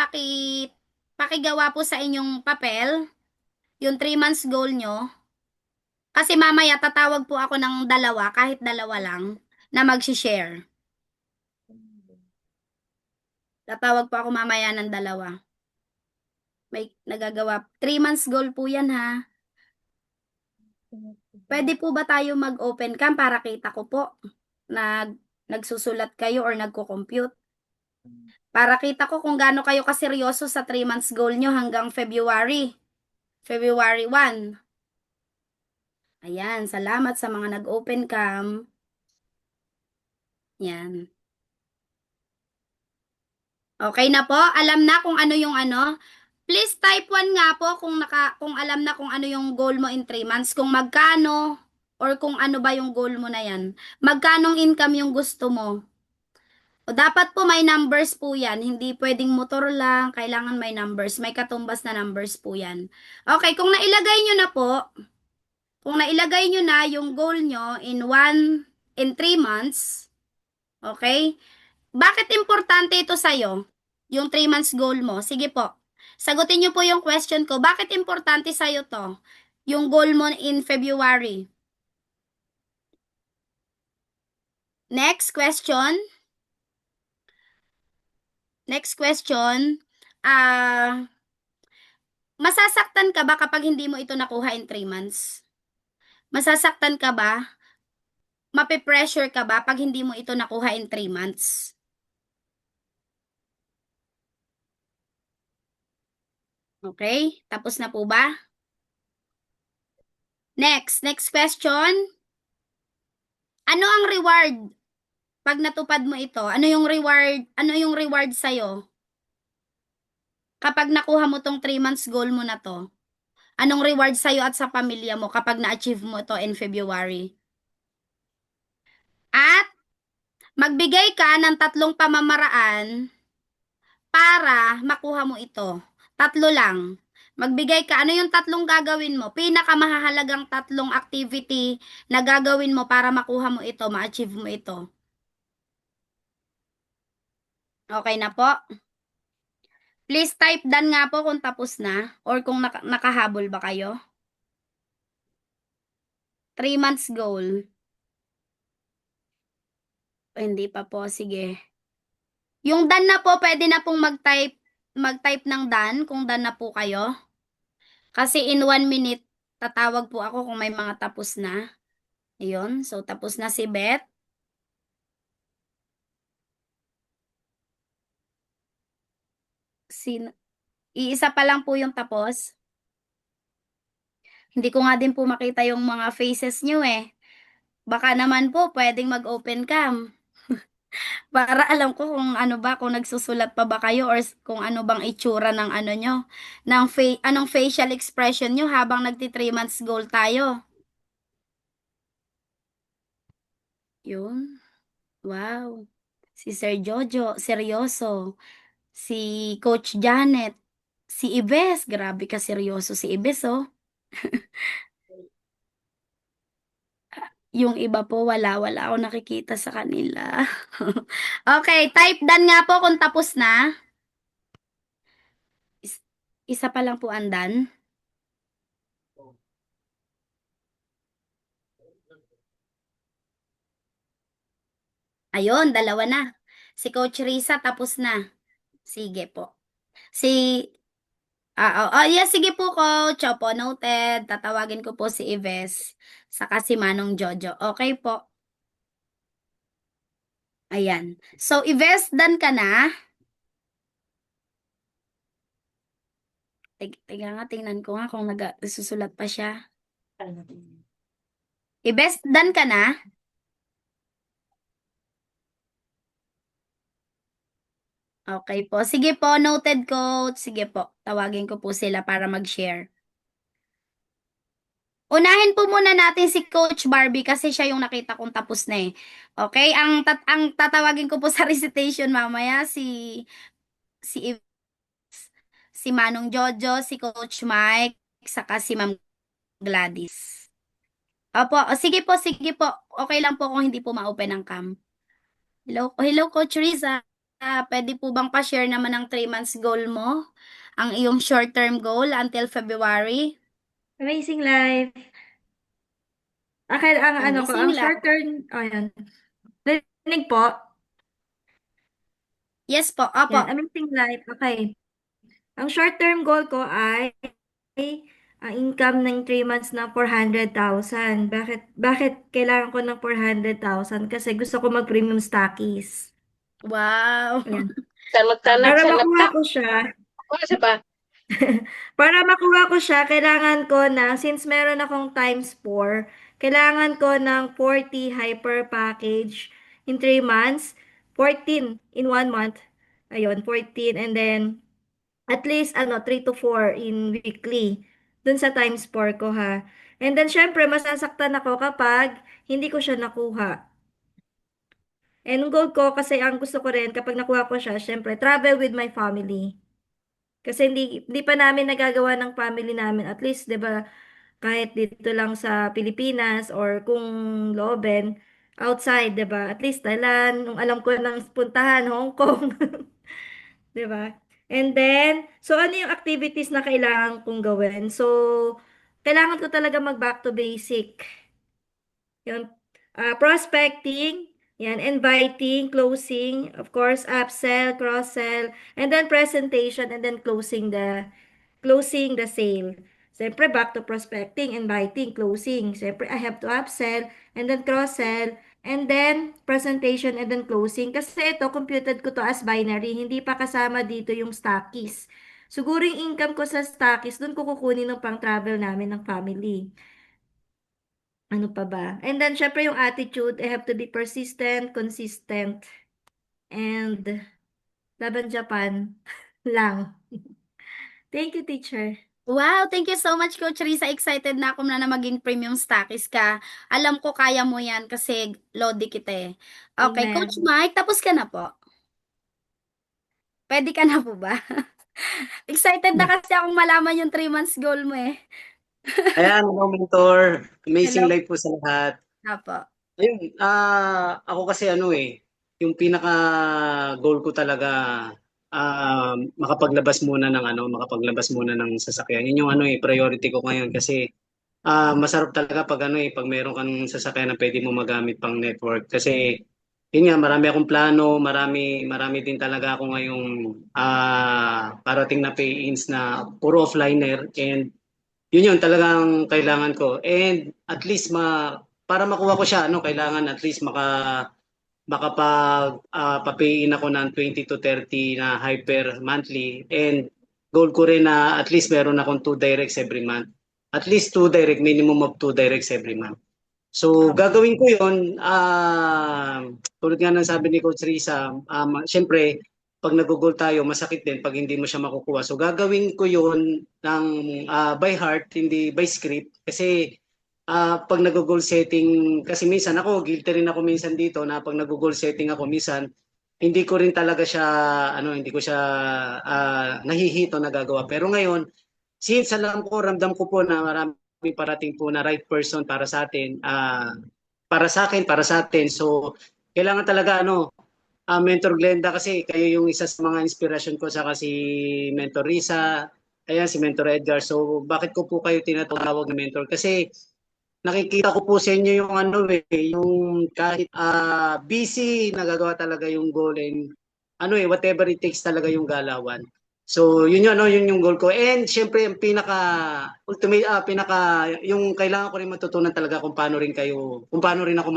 pakigawa po sa inyong papel, yung 3 months goal nyo. Kasi mamaya tatawag po ako ng dalawa, kahit dalawa lang, na mag-share. Tatawag po ako mamaya ng dalawa. May nagagawa. 3 months goal po yan ha. Pwede po ba tayo mag-open cam para kita ko po? Nagsusulat kayo or nagko-compute? Para kita ko kung gaano kayo kaseryoso sa 3 months goal nyo hanggang February. February 1. Ayan, salamat sa mga nag-open cam. Yan. Okay na po? Alam na kung ano yung ano? Please type 1 nga po kung alam na kung ano yung goal mo in 3 months. Kung magkano or kung ano ba yung goal mo na yan. Magkanong income yung gusto mo. O dapat po may numbers po yan. Hindi pwedeng motor lang. Kailangan may numbers. May katumbas na numbers po yan. Okay, kung nailagay nyo na po, kung nailagay nyo na yung goal nyo in 3 months, okay? Bakit importante ito sa'yo? Yung 3 months goal mo. Sige po. Sagutin nyo po yung question ko. Bakit importante sa'yo to? Yung goal mo in February. Next question. Next question. Masasaktan ka ba kapag hindi mo ito nakuha in 3 months? Masasaktan ka ba? Mape-pressure ka ba pag hindi mo ito nakuha in 3 months? Okay? Tapos na po ba? Next question. Ano ang reward pag natupad mo ito? Ano yung reward sa'yo? Kapag nakuha mo tong 3 months goal mo na to, anong reward sa'yo at sa pamilya mo kapag na-achieve mo ito in February? At magbigay ka ng 3 pamamaraan para makuha mo ito. 3 lang. Magbigay ka. Ano yung 3 gagawin mo? Pinakamahalagang 3 activity na gagawin mo para makuha mo ito, ma-achieve mo ito. Okay na po? Please type done nga po kung tapos na or kung nakahabol ba kayo. 3 months goal. Hindi pa po. Sige. Yung done na po, pwede na pong mag-type ng done kung done na po kayo. Kasi in 1 minute, tatawag po ako kung may mga tapos na. Ayun. So, tapos na si Beth. Sin Iisa pa lang po yung tapos. Hindi ko nga din po makita yung mga faces nyo eh. Baka naman po pwedeng mag-open cam. Para alam ko kung ano ba, kung nagsusulat pa ba kayo or kung ano bang itsura ng ano nyo, ng anong facial expression nyo habang nagti 3 months goal tayo. Yun. Wow. Si Sir Jojo, seryoso. Si Coach Janet. Si Ibes, grabe ka seryoso si Ibes, oh. Yung iba po, wala ako nakikita sa kanila. Okay, type done nga po kung tapos na. Is- Isa pa lang po ang done. Ayun, dalawa na. Si Coach Risa tapos na. Sige po. Si yeah, sige po Coach. Opo, noted. Tatawagin ko po si Ives. Saka si Manong Jojo. Okay po. Ayan. So, Ives, done ka na? Tiga nga, tingnan ko nga kung nagsusulat pa siya. Ives, done ka na? Okay po. Sige po, noted Coach. Sige po, tawagin ko po sila para mag-share. Unahin po muna natin si Coach Barbie kasi siya yung nakita kong tapos na eh. Okay? Ang tatawagin ko po sa recitation mamaya si si Manong Jojo, si Coach Mike, saka si Ma'am Gladys. Opo, sige po, sige po. Okay lang po kung hindi po ma-open ang cam. Hello Coach Riza. Pwede po bang pa-share naman ang 3 months goal mo? Ang iyong short-term goal until February? Amazing life. Akin ang ano ko, Amazing ang lang. short term, ayan. Rinig po. Yes po, Yan, opo. amazing life. Okay. Ang short term goal ko ay ang income ng 3 months na 400,000. Bakit kailangan ko ng 400,000? Kasi gusto ko mag-premium stockies. Wow. Ayan. Tanag-tanag Para sa makuha laptop. ko siya, O, isa pa. para makuha ko siya, kailangan ko na, since meron akong times 4, kailangan ko ng 40 hyper package in 3 months, 14 in 1 month. Ayun, 14. And then, at least, 3 to 4 in weekly. Dun sa times 4 ko ha. And then, syempre, masasaktan ako kapag hindi ko siya nakuha. And yung goal ko, kasi ang gusto ko rin, kapag nakuha ko siya, syempre, travel with my family. Kasi hindi pa namin nagagawa ng family namin. At least, 'di ba, kahit dito lang sa Pilipinas or kung looben, outside, 'di ba? At least Thailand, nung alam ko nang puntahan Hong Kong, 'di ba? And then, so ano yung activities na kailangan kong gawin? So, kailangan ko talaga mag back to basic. Yun, prospecting, yan, inviting, closing, of course, upsell, cross-sell, and then presentation, and then closing the sale. Siyempre, back to prospecting, inviting, closing. Siyempre, I have to upsell, and then cross-sell, and then presentation, and then closing. Kasi ito, computed ko to as binary. Hindi pa kasama dito yung stockies. Siguro yung income ko sa stockies, dun ko kukunin ng pang-travel namin ng family. Ano pa ba? And then, syempre yung attitude, I have to be persistent, consistent, and laban Japan lang. Thank you, teacher. Wow, thank you so much, Coach Risa. Excited na ako na maging premium stockist ka. Alam ko kaya mo yan kasi lodi kita eh. Okay, Coach Amen. Mike, tapos ka na po. Pwede ka na po ba? Excited na kasi akong malaman yung 3 months goal mo eh. Ayan, mga mentor. Amazing Hello life po sa lahat. po. Ayun, ako kasi yung pinaka-goal ko talaga, makapaglabas muna ng sasakyan. Yun yung priority ko ngayon kasi masarap talaga pag meron kang sasakyan na pwede mo magamit pang network. Kasi yun nga, marami akong plano, marami din talaga ako ngayong parating na pay-ins na puro offliner and yun talagang kailangan ko. And at least para makuha ko siya, kailangan at least papayin ako ng 20 to 30 na hyper monthly, and goal ko rin na at least meron akong 2 directs every month. At least 2 direct, minimum of 2 directs every month. So, gagawin ko yun, tulad nga ng sabi ni Coach Risa, syempre, pag nag-goal tayo, masakit din pag hindi mo siya makukuha. So, gagawin ko yun ng by heart, hindi by script. Kasi pag nag-goal setting, kasi minsan ako, guilty rin ako minsan dito na pag nag-goal setting ako, minsan, hindi ko rin talaga siya, hindi ko siya nahihito na gagawa. Pero ngayon, since alam ko, ramdam ko po na marami parating po na right person para sa atin, para sa akin, para sa atin. So, kailangan talaga, Mentor Glenda, kasi kayo yung isa sa mga inspirasyon ko, saka si Mentor Risa, ayan, si Mentor Edgar. So, bakit ko po kayo tinatawag na mentor? Kasi nakikita ko po sa inyo yung yung kahit busy, nagagawa talaga yung goal, and whatever it takes talaga yung galawan. So, yun yun, yun yung goal ko. And syempre, yung ultimate, yung kailangan ko rin matutunan talaga kung paano rin ako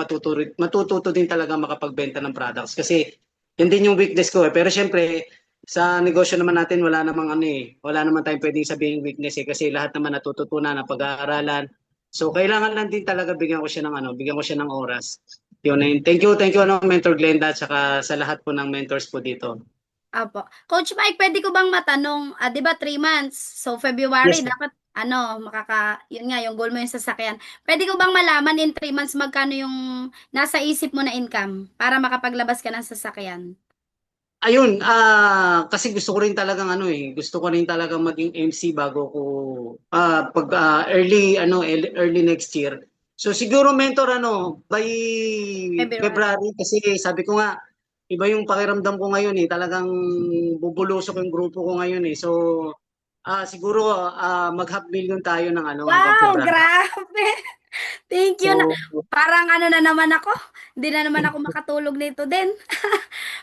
matututo din talaga makapagbenta ng products. Kasi, yun din yung weakness ko. Pero syempre, sa negosyo naman natin, wala namang tayong pwedeng sabihin weakness kasi lahat naman natututunan na pag-aaralan. So, kailangan lang din talaga bigyan ko siya ng oras. Yun, and thank you, Mentor Glenda, at saka sa lahat po ng mentors po dito. Apo. Coach Mike, pwede ko bang matanong, 'di ba 3 months? So February Yes, ma'am. dapat yun nga yung goal mo yung sasakyan. Pwede ko bang malaman in 3 months magkano yung nasa isip mo na income para makapaglabas ka ng sasakyan? Ayun, kasi gusto ko rin talagang maging MC bago ko pag early next year. So siguro mentor by February. February, kasi sabi ko nga iba yung pakiramdam ko ngayon talagang bubulusok yung grupo ko ngayon So siguro mag half million tayo ng hanggang Wow, February. grabe. Thank you na. So Parang na naman ako. Hindi na naman ako makatulog nito din.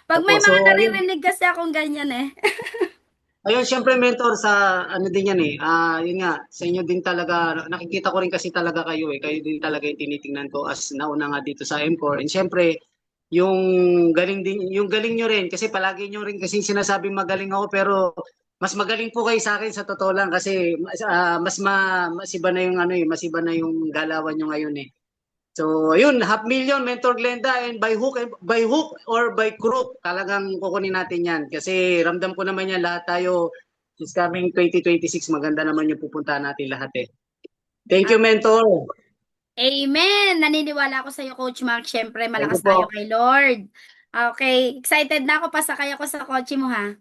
Pag may mga ayun. naririnig kasi akong ganyan eh. Ayun, syempre mentor, sa din yan yun nga, sa inyo din talaga, nakikita ko rin kasi talaga kayo din talaga yung tinitingnan ko as nauna nga dito sa M4. And syempre, yung yung galing nyo rin, kasi palagi nyo rin kasi sinasabing magaling ako, pero mas magaling po kayo sa akin sa totoo lang, kasi mas iba na yung mas iba na yung galawan nyo ngayon So, ayun, half million, Mentor Glenda, and by hook or by crook, talagang kukunin natin yan. Kasi ramdam ko naman yan, lahat tayo, this coming 2026, maganda naman yung pupuntahan natin lahat Thank you, Mentor. Amen! Naniniwala ako sa iyo, Coach Mark. Siyempre, Thank you malakas tayo po. kay Lord. Okay, excited na ako. Pasakay ako sa kotse mo, ha?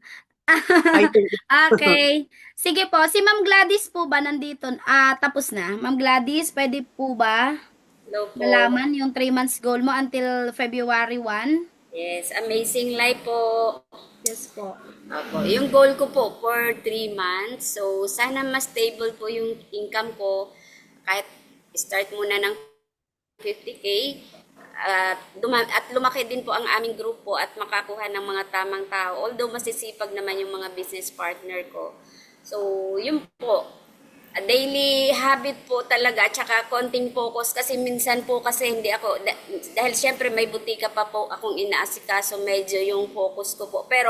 Ay, thank you. Okay. Sige po, si Ma'am Gladys po ba nandito? Tapos na. Ma'am Gladys, pwede po ba Hello po. malaman yung 3 months goal mo until February 1? Yes, amazing life po. Yes po. Opo, yung goal ko po for 3 months. So, sana mas stable po yung income ko. Kahit start muna ng 50K. At lumaki din po ang aming grupo at makakuha ng mga tamang tao. Although masisipag naman yung mga business partner ko. So, yun po. A daily habit po talaga, tsaka konting focus kasi minsan po kasi hindi ako, dahil syempre may butika pa po akong inaasikaso, medyo yung focus ko po. Pero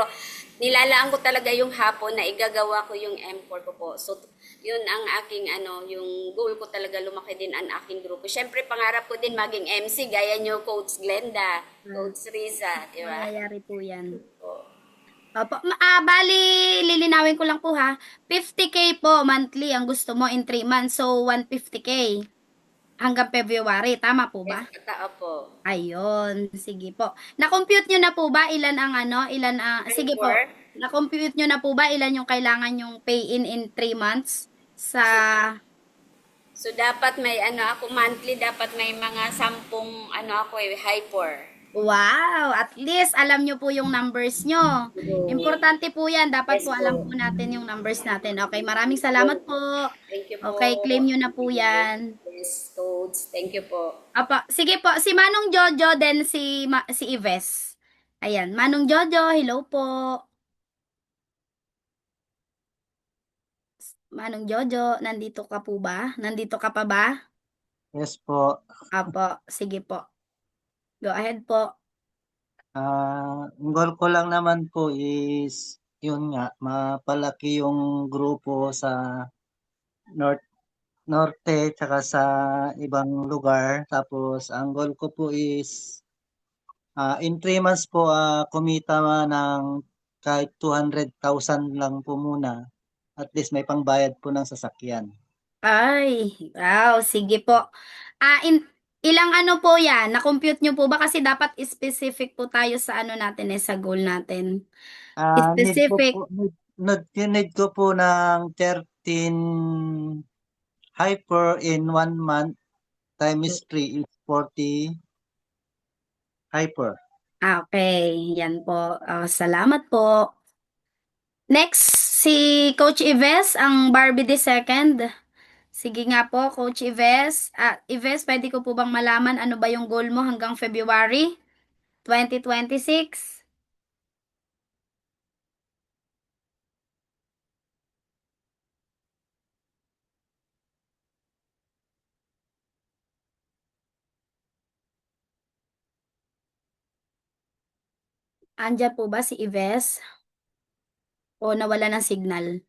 nilalaan ko talaga yung hapon na igagawa ko yung M4 ko po. So yun ang aking yung goal ko talaga, lumaki din ang aking grupo. Syempre pangarap ko din maging MC gaya nyo, Coach Glenda, Coach Riza, di ba? Mangyayari po yan. Opo. Bali, lilinawin ko lang po ha. 50K po monthly ang gusto mo in 3 months. So, 150K hanggang February. Tama po ba? Yes, tao po. Ayun. Sige po. Na-compute nyo na po ba ilan ang sige po. Na-compute nyo na po ba ilan yung kailangan yung pay in 3 months? So dapat may ako monthly, dapat may mga 10 ako hyper. Wow! At least alam nyo po yung numbers nyo. Importante po yan. Dapat Yes po alam po. po natin yung numbers natin. Okay, maraming salamat po. Thank you po. Okay, claim nyo na po yan. Yes, Coach. Thank you po. Apa, sige po, si Manong Jojo then si Ives. Ayan, Manong Jojo, hello po. Manong Jojo, nandito ka po ba? Nandito ka pa ba? Yes po. Apo, sige po. Go ahead po. Ang goal ko lang naman po is yun nga, mapalaki yung grupo sa North Norte tsaka sa ibang lugar. Tapos ang goal ko po is in 3 months po kumita ng kahit 200,000 lang po muna. At least may pangbayad po ng sasakyan. Ay, wow, sige po. Ilang ano po yan? Na-compute nyo po ba? Kasi dapat specific po tayo sa ano natin sa goal natin. Need ko po, Specific. need ko po ng 13 hyper in 1 month times 3 is 40 hyper. Okay, yan po. Salamat po. Next, si Coach Ives, ang Barbie the second. Sige nga po, Coach Ives. Ives, pwede ko po bang malaman ano ba yung goal mo hanggang February 2026? Andyan po ba si Ives? O nawala ng signal?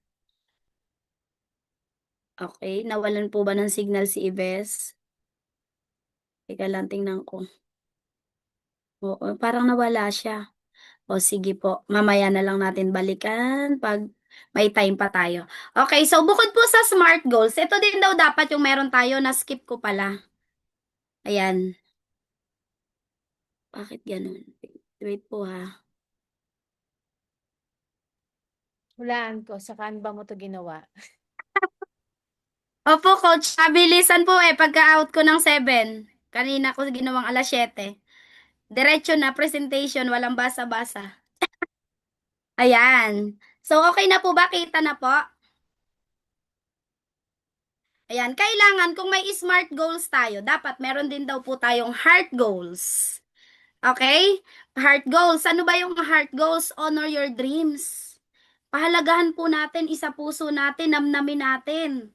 Okay, nawalan po ba ng signal si Ives? Teka lang, tingnan ko. Oo, parang nawala siya. O sige po, mamaya na lang natin balikan pag may time pa tayo. Okay, so bukod po sa SMART goals, ito din daw dapat yung meron tayo, na-skip ko pala. Ayan. Bakit ganun? Wait po ha. Hulaan ko, sa Canva mo to ginawa. Opo, coach, mabilisan po pagka-out ko ng 7. Kanina ko ginawang alas 7. Diretso na presentation, walang basa-basa. Ayan. So, okay na po ba? Kita na po? Ayan, kailangan kung may SMART goals tayo, dapat meron din daw po tayong heart goals. Okay? Heart goals. Ano ba yung heart goals? Honor your dreams. Pahalagahan po natin, isa puso natin, namnamin natin.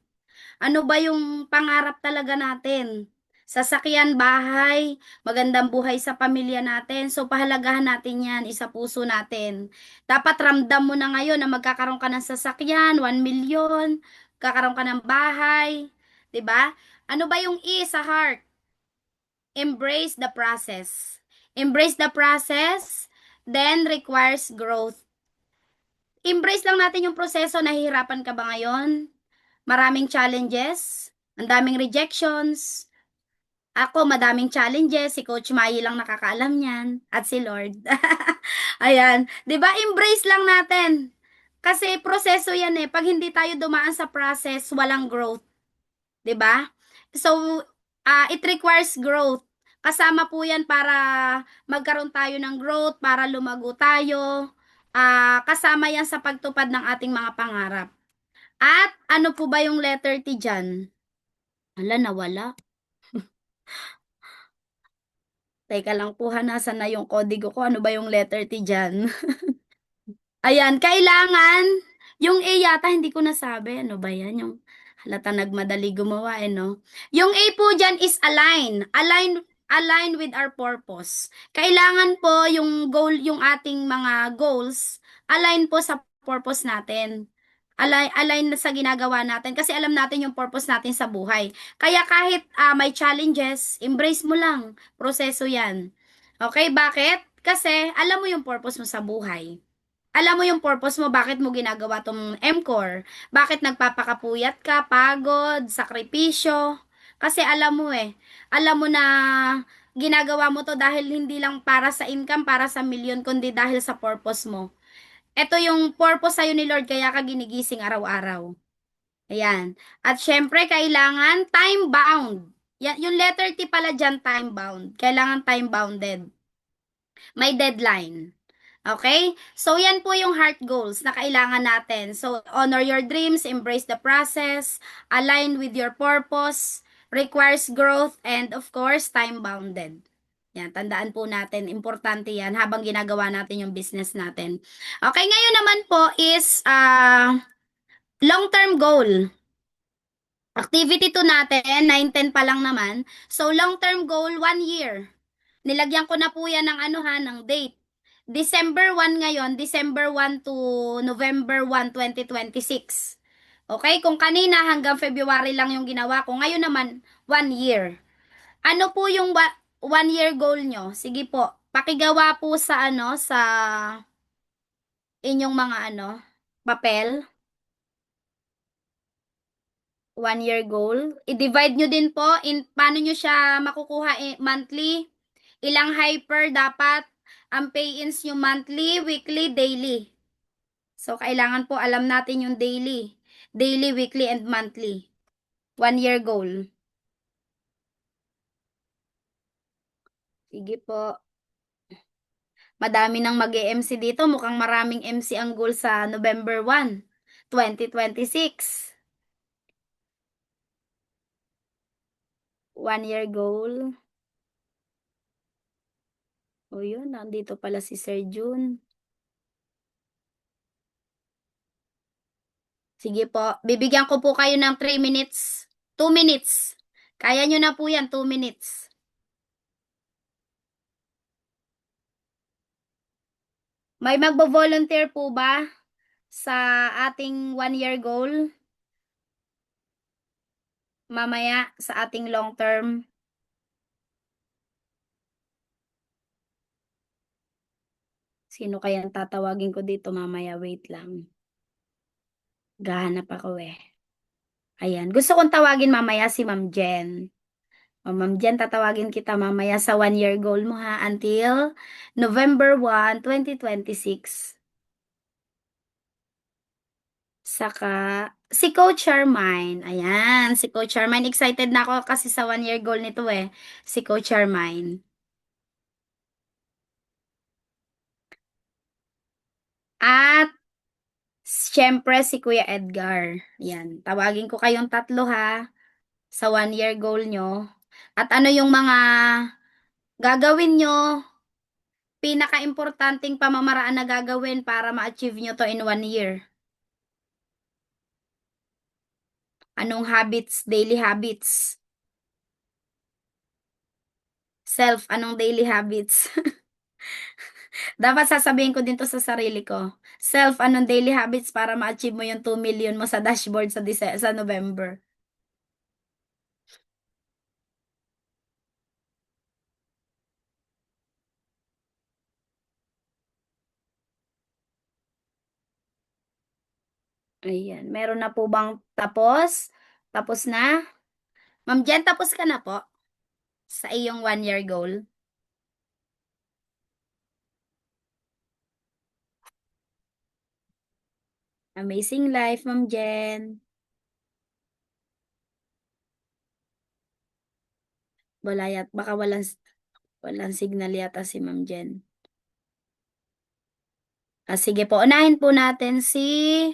Ano ba yung pangarap talaga natin? Sasakyan, bahay, magandang buhay sa pamilya natin. So, pahalagahan natin yan, isa puso natin. Dapat ramdam mo na ngayon na magkakaroon ka ng sasakyan, 1 million, magkakaroon ka ng bahay, 'di ba? Ano ba yung E sa heart? Embrace the process. Embrace the process, then requires growth. Embrace lang natin yung proseso. Nahihirapan ka ba ngayon? Maraming challenges, ang daming rejections. Ako, madaming challenges. Si Coach Mai lang nakakaalam niyan. At si Lord. Ayan. 'Di ba? Embrace lang natin. Kasi proseso yan Pag hindi tayo dumaan sa process, walang growth. 'Di ba? So, it requires growth. Kasama po yan para magkaroon tayo ng growth, para lumago tayo. Kasama yan sa pagtupad ng ating mga pangarap. At ano po ba yung letter T dyan? Hala, nawala. Teka lang po ha, nasa na yung kodigo ko? Ano ba yung letter T dyan? Ayan, kailangan, yung A yata hindi ko nasabi. Ano ba yan? Yung halata nagmadali gumawa no? Yung A po dyan is align. Align with our purpose. Kailangan po yung goal, yung ating mga goals, align po sa purpose natin. Align na sa ginagawa natin kasi alam natin yung purpose natin sa buhay. Kaya kahit may challenges, embrace mo lang. Proseso yan. Okay, bakit? Kasi alam mo yung purpose mo sa buhay. Alam mo yung purpose mo, bakit mo ginagawa tong MCOR? Bakit nagpapakapuyat ka, pagod, sakripisyo? Kasi alam mo alam mo na ginagawa mo to dahil hindi lang para sa income, para sa milyon, kundi dahil sa purpose mo. Ito yung purpose sa'yo ni Lord, kaya ka ginigising araw-araw. Ayan. At syempre, kailangan time-bound. Yung letter T pala dyan, time-bound. Kailangan time-bounded. May deadline. Okay? So, yan po yung heart goals na kailangan natin. So, honor your dreams, embrace the process, align with your purpose, requires growth, and of course, time-bounded. Yan, tandaan po natin, importante yan habang ginagawa natin yung business natin. Okay, ngayon naman po is long-term goal. Activity 2 natin, 9-10 pa lang naman. So, long-term goal, 1 year. Nilagyan ko na po yan ng ano ha, ng date. December 1 ngayon, December 1 to November 1, 2026. Okay, kung kanina hanggang February lang yung ginawa ko, ngayon naman, 1 year. Ano po yung 1 year goal nyo? Sige po, pakigawa po sa ano, sa inyong mga ano, papel. 1 year goal. I-divide nyo din po in paano nyo siya makukuha monthly. Ilang hyper dapat ang pay-ins nyo monthly, weekly, daily. So, kailangan po alam natin yung daily. Daily, weekly, and monthly. 1 year goal. Sige po. Madami nang mag-MC dito. Mukhang maraming MC ang goal sa November 1, 2026. 1 year goal. O yun, nandito pala si Sir June. Sige po, bibigyan ko po kayo ng 3 minutes. 2 minutes. Kaya nyo na po yan, 2 minutes. May magbo-volunteer po ba sa ating 1 year goal? Mamaya sa ating long term. Sino kayang tatawagin ko dito mamaya? Wait lang. Gahanap ako eh. Ayan. Gusto kong tawagin mamaya si Ma'am Jen. O Ma'am Jen, tatawagin kita mamaya sa 1 year goal mo ha until November 1, 2026. Saka si Coach Charmaine. Ayan, si Coach Charmaine. Excited na ako kasi sa 1 year goal nito eh. Si Coach Charmaine. At syempre si Kuya Edgar. Yan, tawagin ko kayong tatlo ha sa 1 year goal nyo. At ano yung mga gagawin nyo, pinaka-importanting pamamaraan na gagawin para ma-achieve nyo to in 1 year. Anong habits, daily habits? Self, anong daily habits? Dapat sasabihin ko din to sa sarili ko. Self, anong daily habits para ma-achieve mo yung 2 million mo sa dashboard sa November? Ayan. Meron na po bang tapos? Tapos na? Ma'am Jen, tapos ka na po sa iyong 1 year goal? Amazing life, Ma'am Jen. Baka walang signal yata si Ma'am Jen. Sige po, unahin po natin si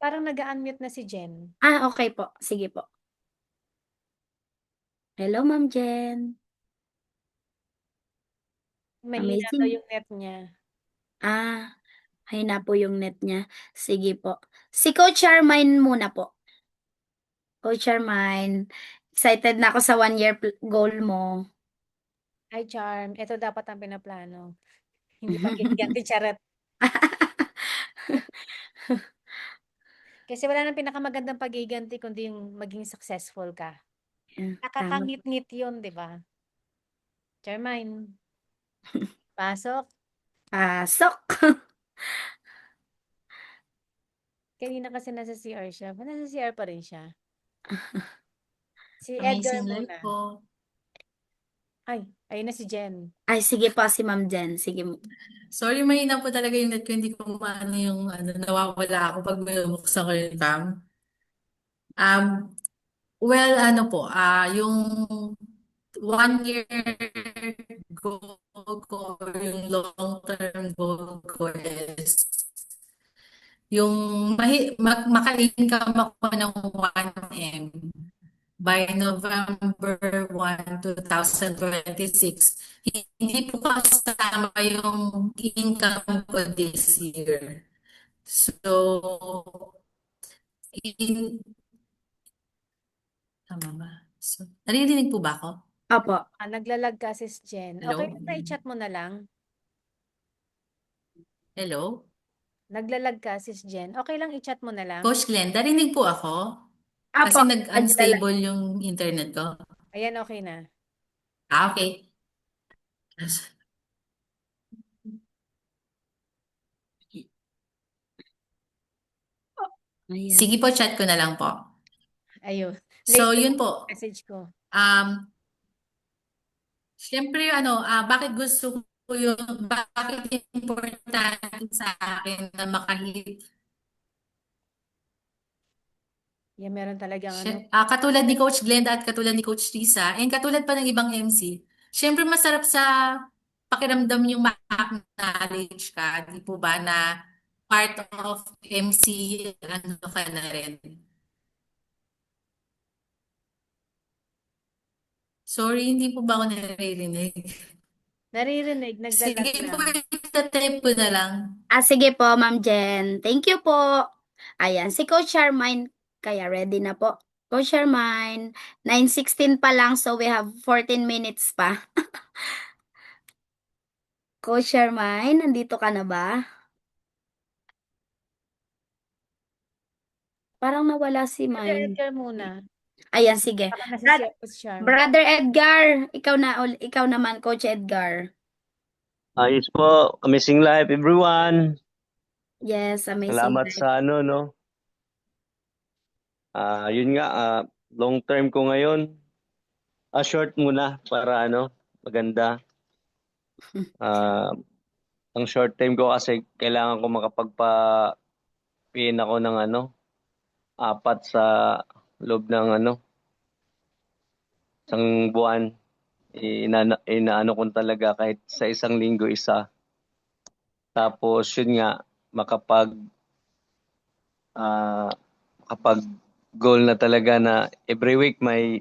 Parang nag-unmute na si Jen. okay po. Sige po. Hello, Ma'am Jen. Mahina daw yung net niya. Mahina po yung net niya. Sige po. Si Coach Charmaine muna po. Coach Charmaine, excited na ako sa 1 year goal mo. Hi, Charm. Ito dapat ang pinaplano. Hindi pa giganti charot. Kasi wala nang pinakamagandang pagiganti kundi yung maging successful ka. Tama. Nakakangit-ngit yun, di ba? Charmaine. Pasok. Pasok. Kanina kasi nasa CR siya. Nasa CR pa rin siya. Si Edgar Amazing life muna. po. Ay, ayun na si Jen. Ay, sige po si Ma'am Jen. Sige. Sorry, mahina po talaga yung net ko. Hindi ko maano yung nawawala ako pag binubuksan ko yung cam. Well, ano po, yung 1 year goal ko, yung long-term goal ko is yung maka-income ako ng 1M by November 1, 2026. Hindi po kasama yung income ko this year. So, In, tama ba? So, naririnig po ba ako? Opo. Naglalag ka, Sis Jen. Hello? Okay lang na i-chat mo na lang. Hello? Naglalag ka, Sis Jen. Okay lang i-chat mo na lang. Coach Glenn, narinig po ako? Opo. Kasi nag-unstable yung internet ko. Ayan, okay na. Okay. Ayan. Sige po, chat ko na lang po. Ayun. So, Late yun po. message ko. Siyempre, bakit gusto ko yun, bakit importante sa akin na makahit. Yan, meron talagang Katulad ni Coach Glenda at katulad ni Coach Risa, and katulad pa ng ibang MC, siyempre masarap sa pakiramdam yung ma-acknowledge ka, di po ba, na part of MC, ano ka na rin. Sorry, hindi po ba ako naririnig? Naririnig, naglalag Sige po, lang. itatype ko na lang. Sige po, Ma'am Jen. Thank you po. Ayan, si Coach Charmaine, kaya ready na po. Coach Charmaine, 9:16 pa lang, so we have 14 minutes pa. Coach Charmaine, nandito ka na ba? Parang nawala si Brother Mine. Edgar muna. Ayan, sige. Baka na si Charm. Brother Edgar, ikaw naman, Coach Edgar. Ayos po. Amazing life, everyone. Yes, amazing Salamat life. sa yun nga, long term ko ngayon. Short muna para maganda. Ang short term ko kasi kailangan ko makapagpa-PN ako ng 4 sa loob ng isang buwan. Inaano ko talaga kahit sa isang linggo isa. Tapos yun nga, makapag goal na talaga na every week may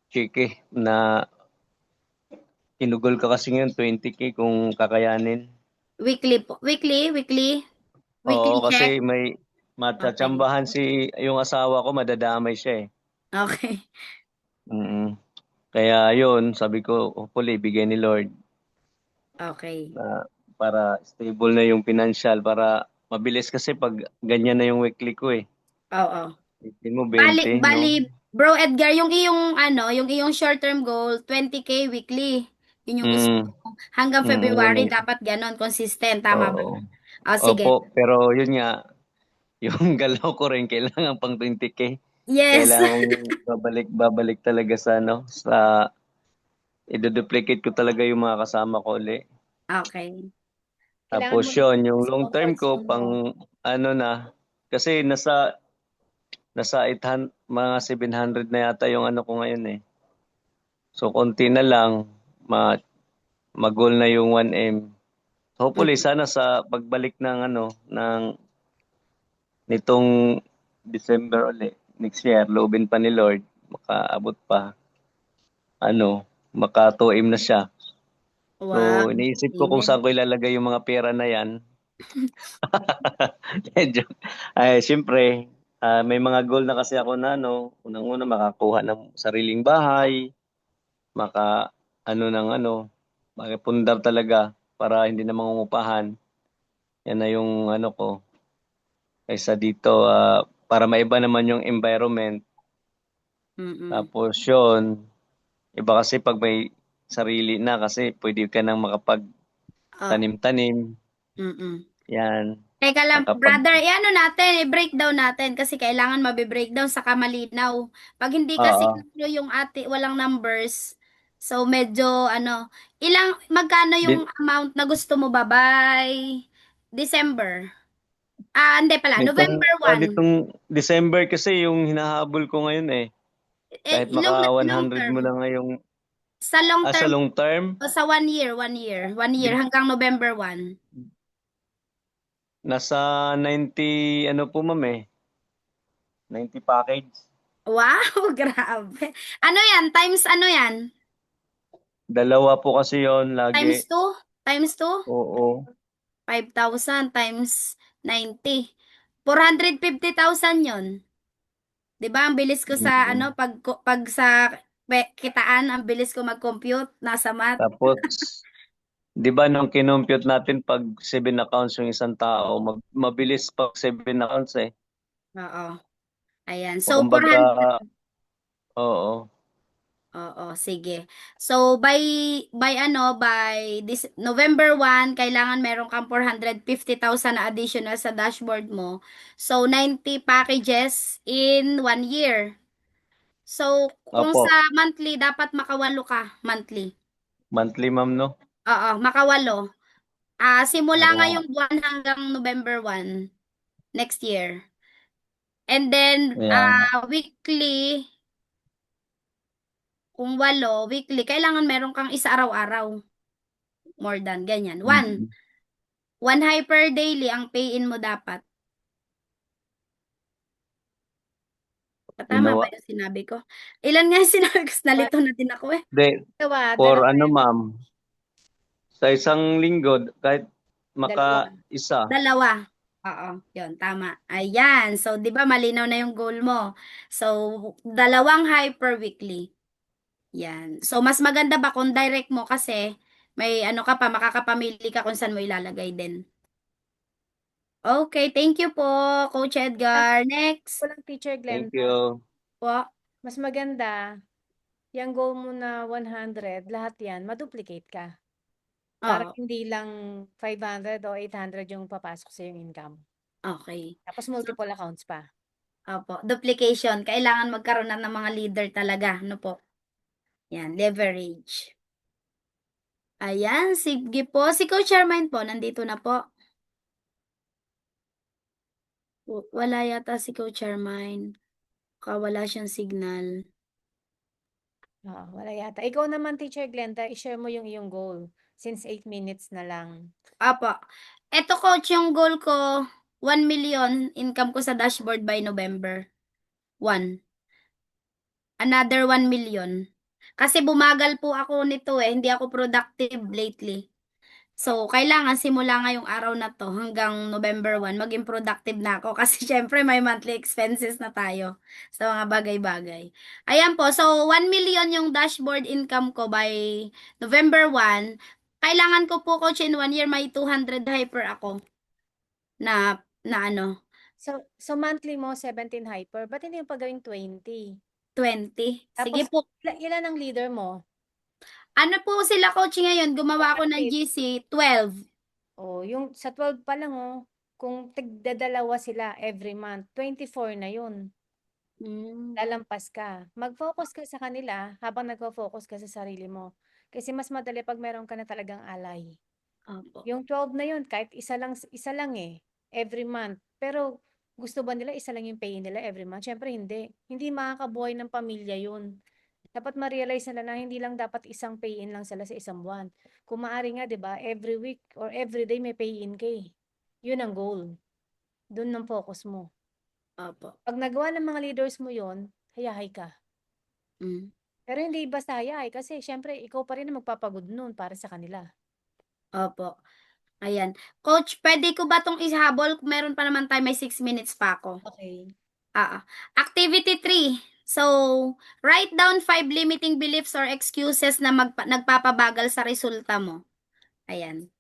chiki na kinugol ka kasi ngayon 20K kung kakayanin. Weekly po. Weekly Oo, check. kasi may matsatsambahan yung asawa ko, madadamay siya eh. Okay. Kaya yun, sabi ko, hopefully, bigay ni Lord. Okay. Para stable na yung financial, para mabilis kasi pag ganyan na yung weekly ko eh. Oo. Weekly mo 20, Bali, Bro Edgar, yung iyong short-term goal, 20K weekly. Yun yung gusto mo. Hanggang February, dapat ganon, consistent. Tama ba? Sige. Opo, pero yun nga, yung galaw ko rin, kailangan pang 20K. Yes. Kailangan babalik talaga sa i-duplicate ko talaga yung mga kasama ko ulit. Okay. Tapos yun, yung long term ko, pang kasi nasa 800, mga 700 na yata yung ko ngayon eh. So, konti na lang, mag-goal na yung 1M. Hopefully, sana sa pagbalik ng nitong December ulit, next year, loobin pa ni Lord, makaabot pa, maka 2M na siya. Wow. So, iniisip ko kung saan ko ilalagay yung mga pera na yan. Siyempre, may mga goal na kasi ako na unang-una makakuha ng sariling bahay, makapundar talaga para hindi na mangungupahan. Yan na yung ko. Kaysa dito, para maiba naman yung environment. Tapos yun, iba kasi pag may sarili na kasi pwede ka nang makapag-tanim-tanim. Yan. Teka lang, brother, i-breakdown natin kasi kailangan mabe-breakdown sa kamalinaw. Pag hindi kasi yung walang numbers, so medyo magkano yung amount na gusto mo ba by December? Hindi pala, November 1. Ditong December kasi yung hinahabol ko ngayon eh. Kahit maka 100 mo lang ngayong sa long term. Sa long term? O sa 1 year. 1 year hanggang November 1. Nasa 90, po ma'am eh. 90 package. Wow, grabe. Ano yan? Times ano yan? Dalawa po kasi yon lagi. Times 2? Times 2? Oo. 5,000 times 90. 450,000 yon. 'Di ba? Ang bilis ko sa Mm. pag sa kitaan, ang bilis ko mag-compute, nasa math. Tapos, di ba nung kinompute natin pag 7 accounts yung isang tao, mabilis pag 7 accounts eh. Oo. Ayan. O So, kumbaga, 400. oo, Oo, sige. So, by this November 1, kailangan meron kang 450,000 na additional sa dashboard mo. So, 90 packages in 1 year. So, kung opo, sa monthly, dapat makawalo ka monthly. monthly ma'am no? Oo, makawalo. Simula Oo, ngayong buwan hanggang November 1 next year. And then, ayan. weekly, kung 8, weekly, kailangan meron kang isa araw-araw. More than, ganyan. Mm. One hyper daily ang pay-in mo dapat. Tama ba Ginawa. yung sinabi ko? Ilan nga yung sinabi ko? Nalito na din ako eh. Hindi, for Dalawa ano yan. ma'am, sa isang linggo, kahit Dalawa. maka-isa. Dalawa. Oo, yun, tama. Ayan. So, di ba malinaw na yung goal mo? So, 2 hyper weekly. Yan. So, mas maganda ba kung direct mo kasi may ano ka pa, makakapamili ka kung saan mo ilalagay din. Okay, thank you po, Coach Edgar. Next. Walang Teacher Thank Glenda. you. Po. Mas maganda, yung goal mo na 100, lahat yan, maduplicate ka. Para Oo, hindi lang 500 o 800 yung papasok sa yung income. okay. Tapos multiple accounts pa. Opo, duplication. Kailangan magkaroon na ng mga leader talaga, no po? Yan, leverage. Ayan, sige po. Si Coach Charmaine po, nandito na po. Wala yata si Coach Charmaine. Wala siyang signal. Oo, wala yata. Ikaw naman, Teacher Glenda, i-share mo yung iyong goal. Since 8 minutes na lang. Apo. Eto coach, yung goal ko, 1 million income ko sa dashboard by November 1. Another 1 million. Kasi bumagal po ako nito eh. Hindi ako productive lately. So, kailangan simula ngayong araw na to hanggang November 1, maging productive na ako. Kasi syempre may monthly expenses na tayo sa mga bagay-bagay. Ayan po. So, 1 million yung dashboard income ko by November 1. Kailangan ko po, coach, in 1 year may 200 hyper ako na ano, So monthly mo, 17 hyper. Ba't hindi mo pa gawing 20? 20. Sige Tapos, po. ilan ang leader mo? Ano po sila, coach, ngayon? Gumawa ako ng 400. GC, 12. Oh, yung sa 12 pa lang, kung tigdadalawa sila every month, 24 na yun. Lalampas ka. Mag-focus ka sa kanila habang nagfo-focus ka sa sarili mo. Kasi mas madali pag meron ka na talagang alay. Opo. Yung 12 na yun, kahit isa lang every month. Pero gusto ba nila isa lang yung pay nila every month? Syempre hindi. Hindi makakabuhay ng pamilya yun. Dapat ma-realize nila na hindi lang dapat isang pay-in lang sila sa isang buwan. Kung maaari nga, di ba, every week or every day may pay-in ka eh. Yun ang goal. Doon ang focus mo. Opo. Pag nagawa ng mga leaders mo yun, hayahay ka. Pero hindi basta hayahay kasi syempre ikaw pa rin ang magpapagod nun para sa kanila. Opo. Ayan. Coach, pwede ko ba itong ihabol? Meron pa naman tayo, may 6 minutes pa ako. Okay. Activity 3. So, write down 5 limiting beliefs or excuses na nagpapabagal sa resulta mo. Ayan.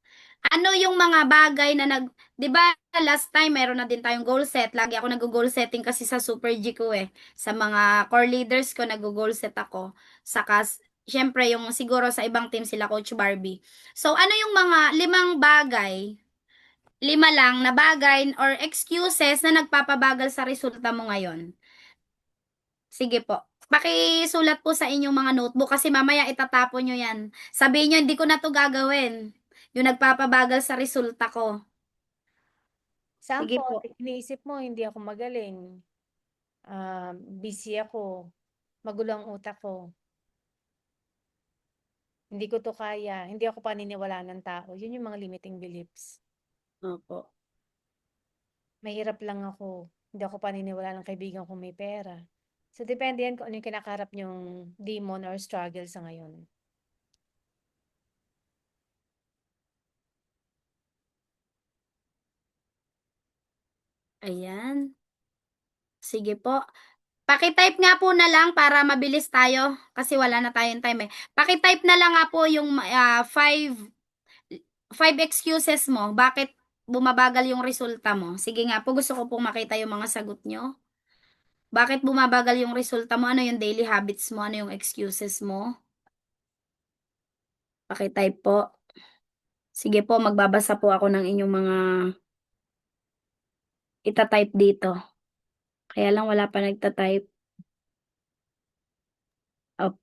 Ano yung mga bagay na 'di ba last time meron na din tayong goal set. Lagi ako nag-goal setting kasi sa Super G ko eh. Sa mga core leaders ko nag-goal set ako. Saka syempre yung siguro sa ibang team sila Coach Barbie. So ano yung mga 5 bagay, 5 lang na bagay or excuses na nagpapabagal sa resulta mo ngayon? Sige po. Pakisulat po sa inyong mga notebook kasi mamaya itatapon nyo yan. Sabihin nyo, hindi ko na to gagawin. Yung nagpapabagal sa resulta ko. Sige po. Sample, iniisip mo, hindi ako magaling. Busy ako. Magulo ang utak ko. Hindi ko to kaya. Hindi ako paniniwalaan ng tao. Yun yung mga limiting beliefs. Opo. Mahirap lang ako. Hindi ako paniniwalaan ng kaibigan kong may pera. So, depende yan kung ano yung kinakaharap yung demon or struggle sa ngayon. Ayan. Sige po. Paki-type nga po na lang para mabilis tayo kasi wala na tayong time eh. Paki-type na lang nga po yung five excuses mo. Bakit bumabagal yung resulta mo? Sige nga po, gusto ko pong makita yung mga sagot nyo. Bakit bumabagal yung resulta mo? Ano yung daily habits mo? Ano yung excuses mo? Paki-type po. Sige po, magbabasa po ako ng inyong mga ita-type dito. Kaya lang wala pa nagta-type. Oh,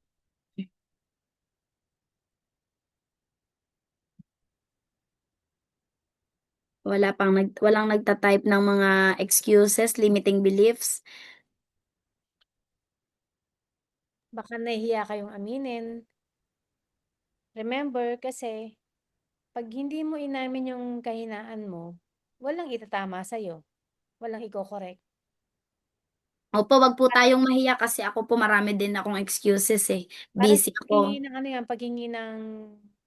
walang nagta-type ng mga excuses, limiting beliefs. Baka nahihiya kayong aminin. Remember, kasi pag hindi mo inamin yung kahinaan mo, walang itatama sa'yo. Walang iko-correct. Opo, wag po tayong mahiya kasi ako po marami din akong excuses eh. Parang Busy paghingi ako. ng ano yan, paghingi ng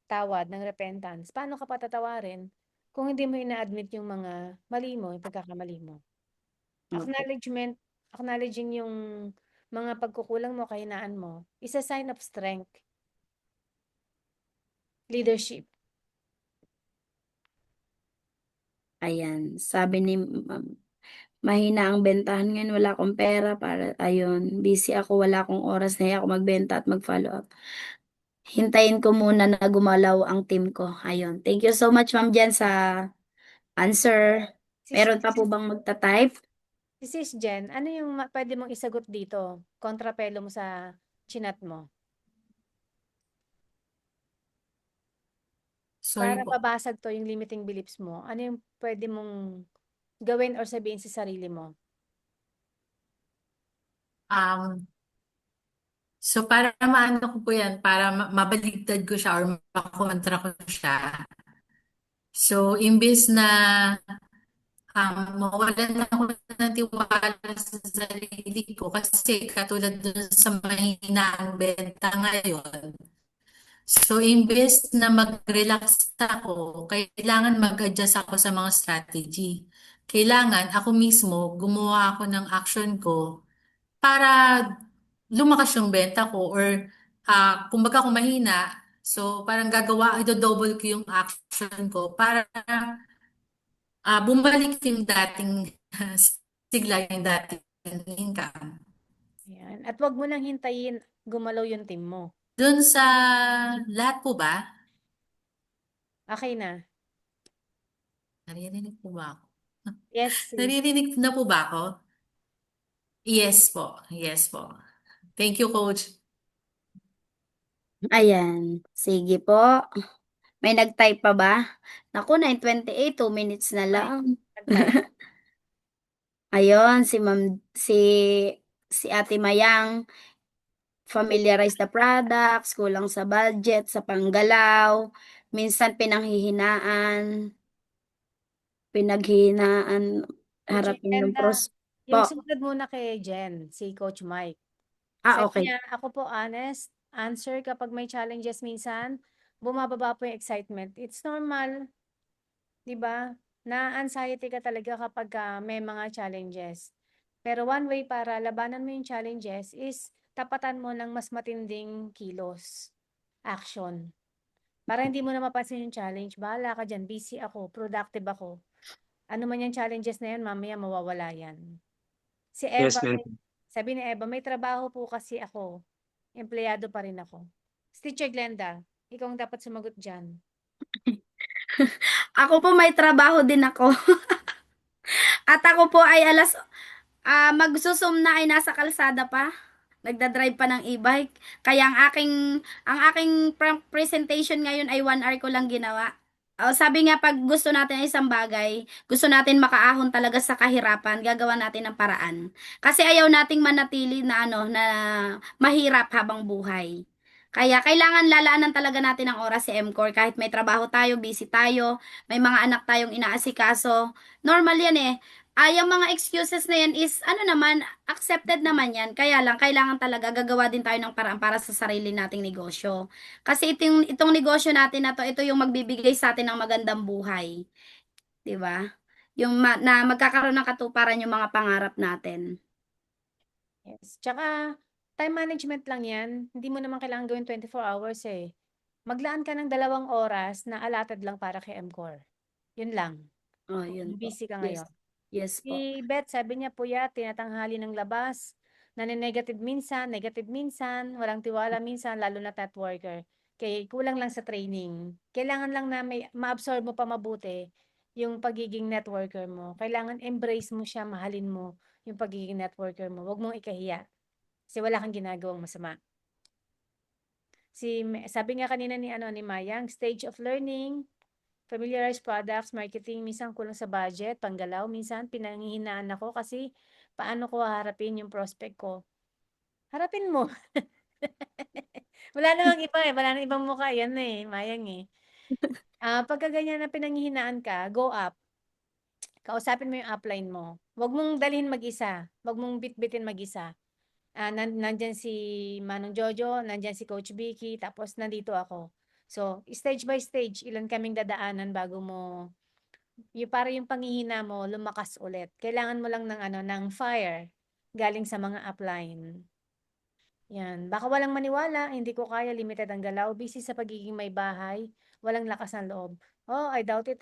tawad, ng repentance. Paano ka patatawarin kung hindi mo ina-admit yung mga mali mo, yung pagkakamali mo? Opo. Acknowledging yung mga pagkukulang mo, kahinaan mo, is a sign of strength. Leadership. Ayan, sabi ni mahina ang bentahan ngayon, wala akong pera para, ayun, busy ako, wala akong oras na ako magbenta at mag-follow up. Hintayin ko muna na gumalaw ang team ko. Ayun, thank you so much ma'am Jen sa answer. Meron pa po bang magta-type? Si Sis Jen, ano yung pwede mong isagot dito? Kontrapelo mo sa chinat mo. Sorry Para po. mabasag to yung limiting beliefs mo, ano yung pwede mong gawin or sabihin sa sarili mo? Um, so para maano ko po yan, para mabaligtad ko siya or makontra ko siya. So imbes na mawalan ako ng tiwala sa sarili ko kasi katulad dun sa mahinaang benta ngayon. So imbes na mag-relax ako, kailangan mag-adjust ako sa mga strategy. Kailangan ako mismo gumawa ako ng action ko para lumakas yung benta ko or kumbaga kung mahina, so parang i-double ko yung action ko para bumalik yung dating sigla yung dating income. Ayan. At wag mo nang hintayin gumalaw yung team mo. Doon sa lahat po ba? Okay na. Naririnig po ba ako? Yes, sis. Naririnig na po ba ako? Yes po. Yes po. Thank you, Coach. Ayan, sige po. May nag-type pa ba? Naku, 9:28, 2 minutes na lang. Nag-type. Ayun, si Ate Mayang, familiarize the products, kulang sa budget, sa panggalaw, minsan pinaghihinaan, Coach harapin yung Glenda, pros yung po. sumunod muna kay Jen, si Coach Mike. Ah, Sabi okay. niya, ako po honest, answer kapag may challenges minsan, bumababa po yung excitement. It's normal, di ba? Na-anxiety ka talaga kapag may mga challenges. Pero one way para labanan mo yung challenges is tapatan mo ng mas matinding kilos, action. Para hindi mo na mapansin yung challenge, bahala ka dyan, busy ako, productive ako. Ano man yung challenges na yun, mamaya mawawala yan. Si Yes, Eva, ma'am. sabi ni Eva, may trabaho po kasi ako. Empleyado pa rin ako. Teacher Glenda, ikaw ang dapat sumagot dyan. Ako po may trabaho din ako. At ako po ay magsusum na ay nasa kalsada pa. Nagda-drive pa ng e-bike. Kaya ang aking presentation ngayon ay 1 hour ko lang ginawa. Sabi nga pag gusto natin ay isang bagay, gusto natin makaahon talaga sa kahirapan, gagawa natin ng paraan. Kasi ayaw nating manatili na mahirap habang buhay. Kaya kailangan lalaanan talaga natin ng oras si MCOR kahit may trabaho tayo, busy tayo, may mga anak tayong inaasikaso. Normal yan eh. Yung mga excuses na yan is, ano naman, accepted naman yan. Kaya lang, kailangan talaga gagawa din tayo ng paraan para sa sarili nating negosyo. Kasi itong negosyo natin na to, ito yung magbibigay sa atin ng magandang buhay. 'Di ba? na magkakaroon ng katuparan yung mga pangarap natin. Yes. Tsaka, time management lang yan. Hindi mo naman kailangan gawin 24 hours eh. Maglaan ka ng 2 oras na allotted lang para kay MCOR. Yun lang. Oh, yun Kung po. busy ka Yes. ngayon. Yes po. Si Beth, sabi niya po tinatanghali ng labas, negative minsan, walang tiwala minsan, lalo na top worker. Kaya kulang lang sa training. Kailangan lang na ma-absorb mo pa mabuti yung pagiging networker mo. Kailangan embrace mo siya, mahalin mo yung pagiging networker mo. Huwag mong ikahiya. Kasi wala kang ginagawang masama. Sabi nga kanina ni Mayang, stage of learning, familiarize products, marketing, minsan kulang sa budget, panggalaw, minsan pinanghihinaan ako kasi paano ko haharapin yung prospect ko. Harapin mo. Wala namang iba wala nang ibang mukha yan Mayang pagka ganyan na pinanghihinaan ka, go up. Kausapin mo yung upline mo. Huwag mong dalhin mag-isa. Huwag mong bitbitin mag-isa. Nandyan si Manong Jojo, nandyan si Coach Vicky, tapos nandito ako. So, stage by stage, ilan kaming dadaanan bago mo para yung panghihina mo lumakas ulit. Kailangan mo lang ng fire galing sa mga upline. Yan. Baka walang maniwala, hindi ko kaya, limited ang galaw, busy sa pagiging may bahay, walang lakas ng loob. Oh, I doubt it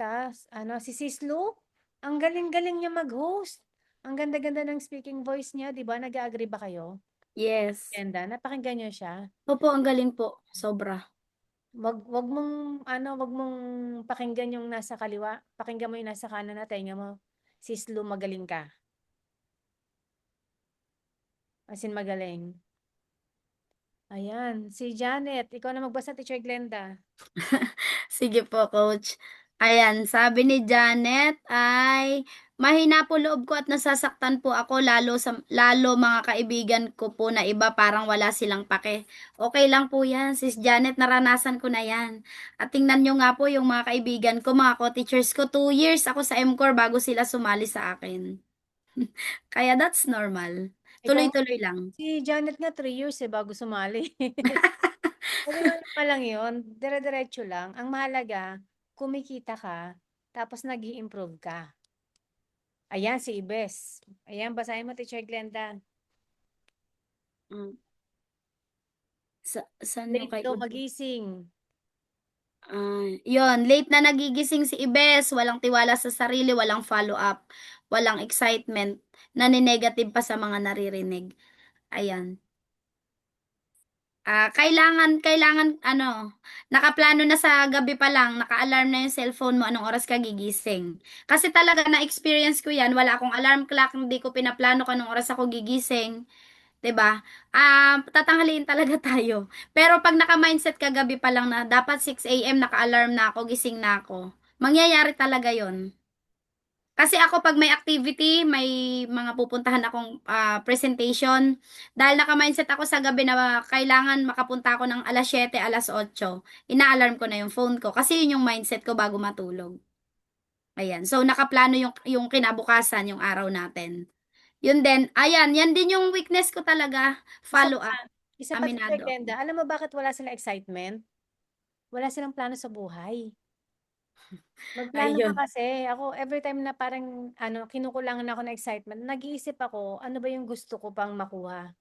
si Sis Lou, ang galing-galing niya mag-host. Ang ganda-ganda ng speaking voice niya, di ba? Nag-agree ba kayo? Yes. Ganda, napakinggan niyo siya. Opo, ang galing po. Sobra. Wag mong pakinggan yung nasa kaliwa. Pakinggan mo yung nasa kanan na tenga mo. Sis Lou, magaling ka. As in magaling. Ayan, si Janet. Ikaw na magbasa, Teacher Glenda. Sige po, Coach. Ayan, sabi ni Janet ay mahina po loob ko at nasasaktan po ako lalo mga kaibigan ko po na iba parang wala silang pake. Okay lang po yan, Sis Janet, naranasan ko na yan. At tingnan nyo nga po yung mga kaibigan ko, mga co-teachers ko, 2 years ako sa MCOR bago sila sumali sa akin. Kaya that's normal. Tuloy-tuloy lang. Si Janet nga 3 years bago sumali. Okay lang yun. Dire-diretso lang. Ang mahalaga, kumikita ka, tapos nag improve ka. Ayan, si Ibes. Ayan, basahin mo, Teacher Glenda. Mm. Saan yung Late kay daw Ibe? magising. Yun, late na nagigising si Ibes, walang tiwala sa sarili, walang follow-up, walang excitement, nani-negative pa sa mga naririnig. Ayan. Kailangan nakaplano na sa gabi pa lang, naka-alarm na yung cellphone mo, anong oras ka gigising. Kasi talaga na-experience ko yan, wala akong alarm clock, hindi ko pinaplano kung anong oras ako gigising. 'Di ba? Tatanghaliin talaga tayo. Pero pag naka-mindset ka gabi pa lang na dapat 6 a.m. naka-alarm na ako, gising na ako. Mangyayari talaga 'yon. Kasi ako pag may activity, may mga pupuntahan akong presentation, dahil naka-mindset ako sa gabi na kailangan makapunta ako ng alas 7, alas 8, ina-alarm ko na yung phone ko kasi yun yung mindset ko bago matulog. Ayan. So nakaplano yung kinabukasan, yung araw natin. Yun din. Ayan, yan din yung weakness ko talaga. Follow up. Isa pa, Teacher Aminado ako. Glenda. Alam mo bakit wala silang excitement? Wala silang plano sa buhay. Magplano ka Ayun. kasi. Ako, every time na parang kinukulangan ako ng excitement, nag-iisip ako, ano ba yung gusto ko pang makuha?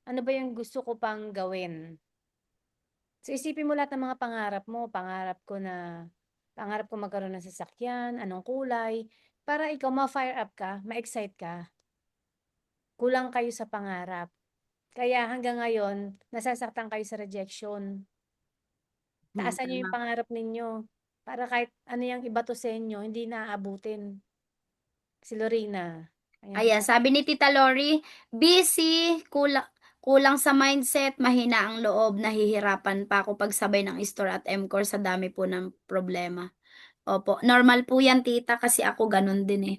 Ano ba yung gusto ko pang gawin? So, isipin mo lahat ng mga pangarap ko magkaroon ng sasakyan, anong kulay, para ikaw ma-fire up ka, ma-excite ka. Kulang kayo sa pangarap. Kaya hanggang ngayon, nasasaktan kayo sa rejection. Taasan niyo yung Tama. pangarap ninyo. Para kahit ano yung ibato sa inyo, hindi naaabutin. Si Lorena. Ayan, sabi ni Tita Lori, busy, kulang sa mindset, mahina ang loob, nahihirapan pa ako pagsabay ng store at MCOR sa dami po ng problema. Opo, normal po yan, tita, kasi ako ganun din eh.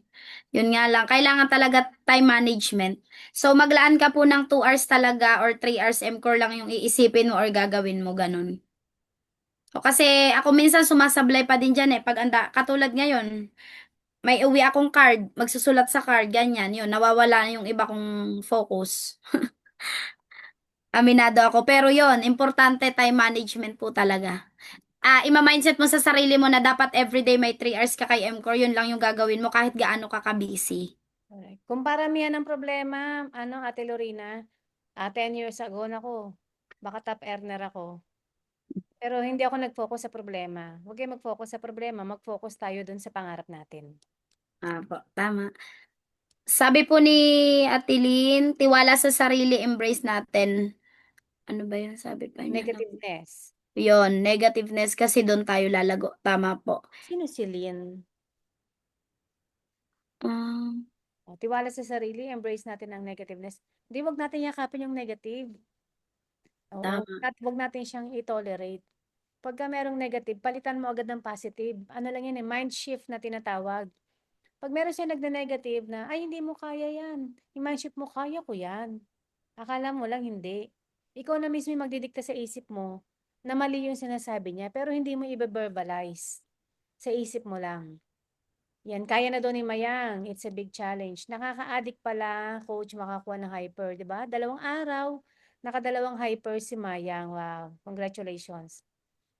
Yun nga lang, kailangan talaga time management. So, maglaan ka po ng 2 hours talaga or 3 hours MCOR lang yung iisipin mo or gagawin mo, ganun. O, kasi ako minsan sumasablay pa din dyan eh. Katulad ngayon, may uwi akong card, magsusulat sa card, ganyan, yun, nawawala na yung iba kong focus. Aminado ako, pero yun, importante time management po talaga. ima-mindset mo sa sarili mo na dapat everyday may 3 hours ka kay MCOR, yun lang yung gagawin mo kahit gaano ka ka-busy. Alright. Kung paramihan ng problema, Ate Lorena, 10 years ago, nako, baka top earner ako. Pero hindi ako nag-focus sa problema. Huwag kayo mag-focus sa problema, mag-focus tayo dun sa pangarap natin. Po, tama. Sabi po ni Ate Lynn, tiwala sa sarili, embrace natin. Ano ba yun? Sabi pa niya. Negativeness. Yun, negativeness kasi doon tayo lalago. Tama po. Sino si Lynn? Um, Tiwala sa sarili, embrace natin ang negativeness. Hindi, wag natin yakapin yung negative. Oo, Tama. wag natin siyang i-tolerate. Pagka merong negative, palitan mo agad ng positive. Ano lang yan mind shift na tinatawag. Pag meron siya nagne-negative na, ay hindi mo kaya yan. Yung mind shift mo, kaya ko yan. Akala mo lang hindi. Ikaw na mismo yung magdidikta sa isip mo na mali yung sinasabi niya, pero hindi mo i-verbalize. Sa isip mo lang. Yan, kaya na doon ni Mayang. It's a big challenge. Nakaka-addict pala, coach, makakuha ng hyper, di ba? 2 araw, nakadalawang hyper si Mayang. Wow, congratulations.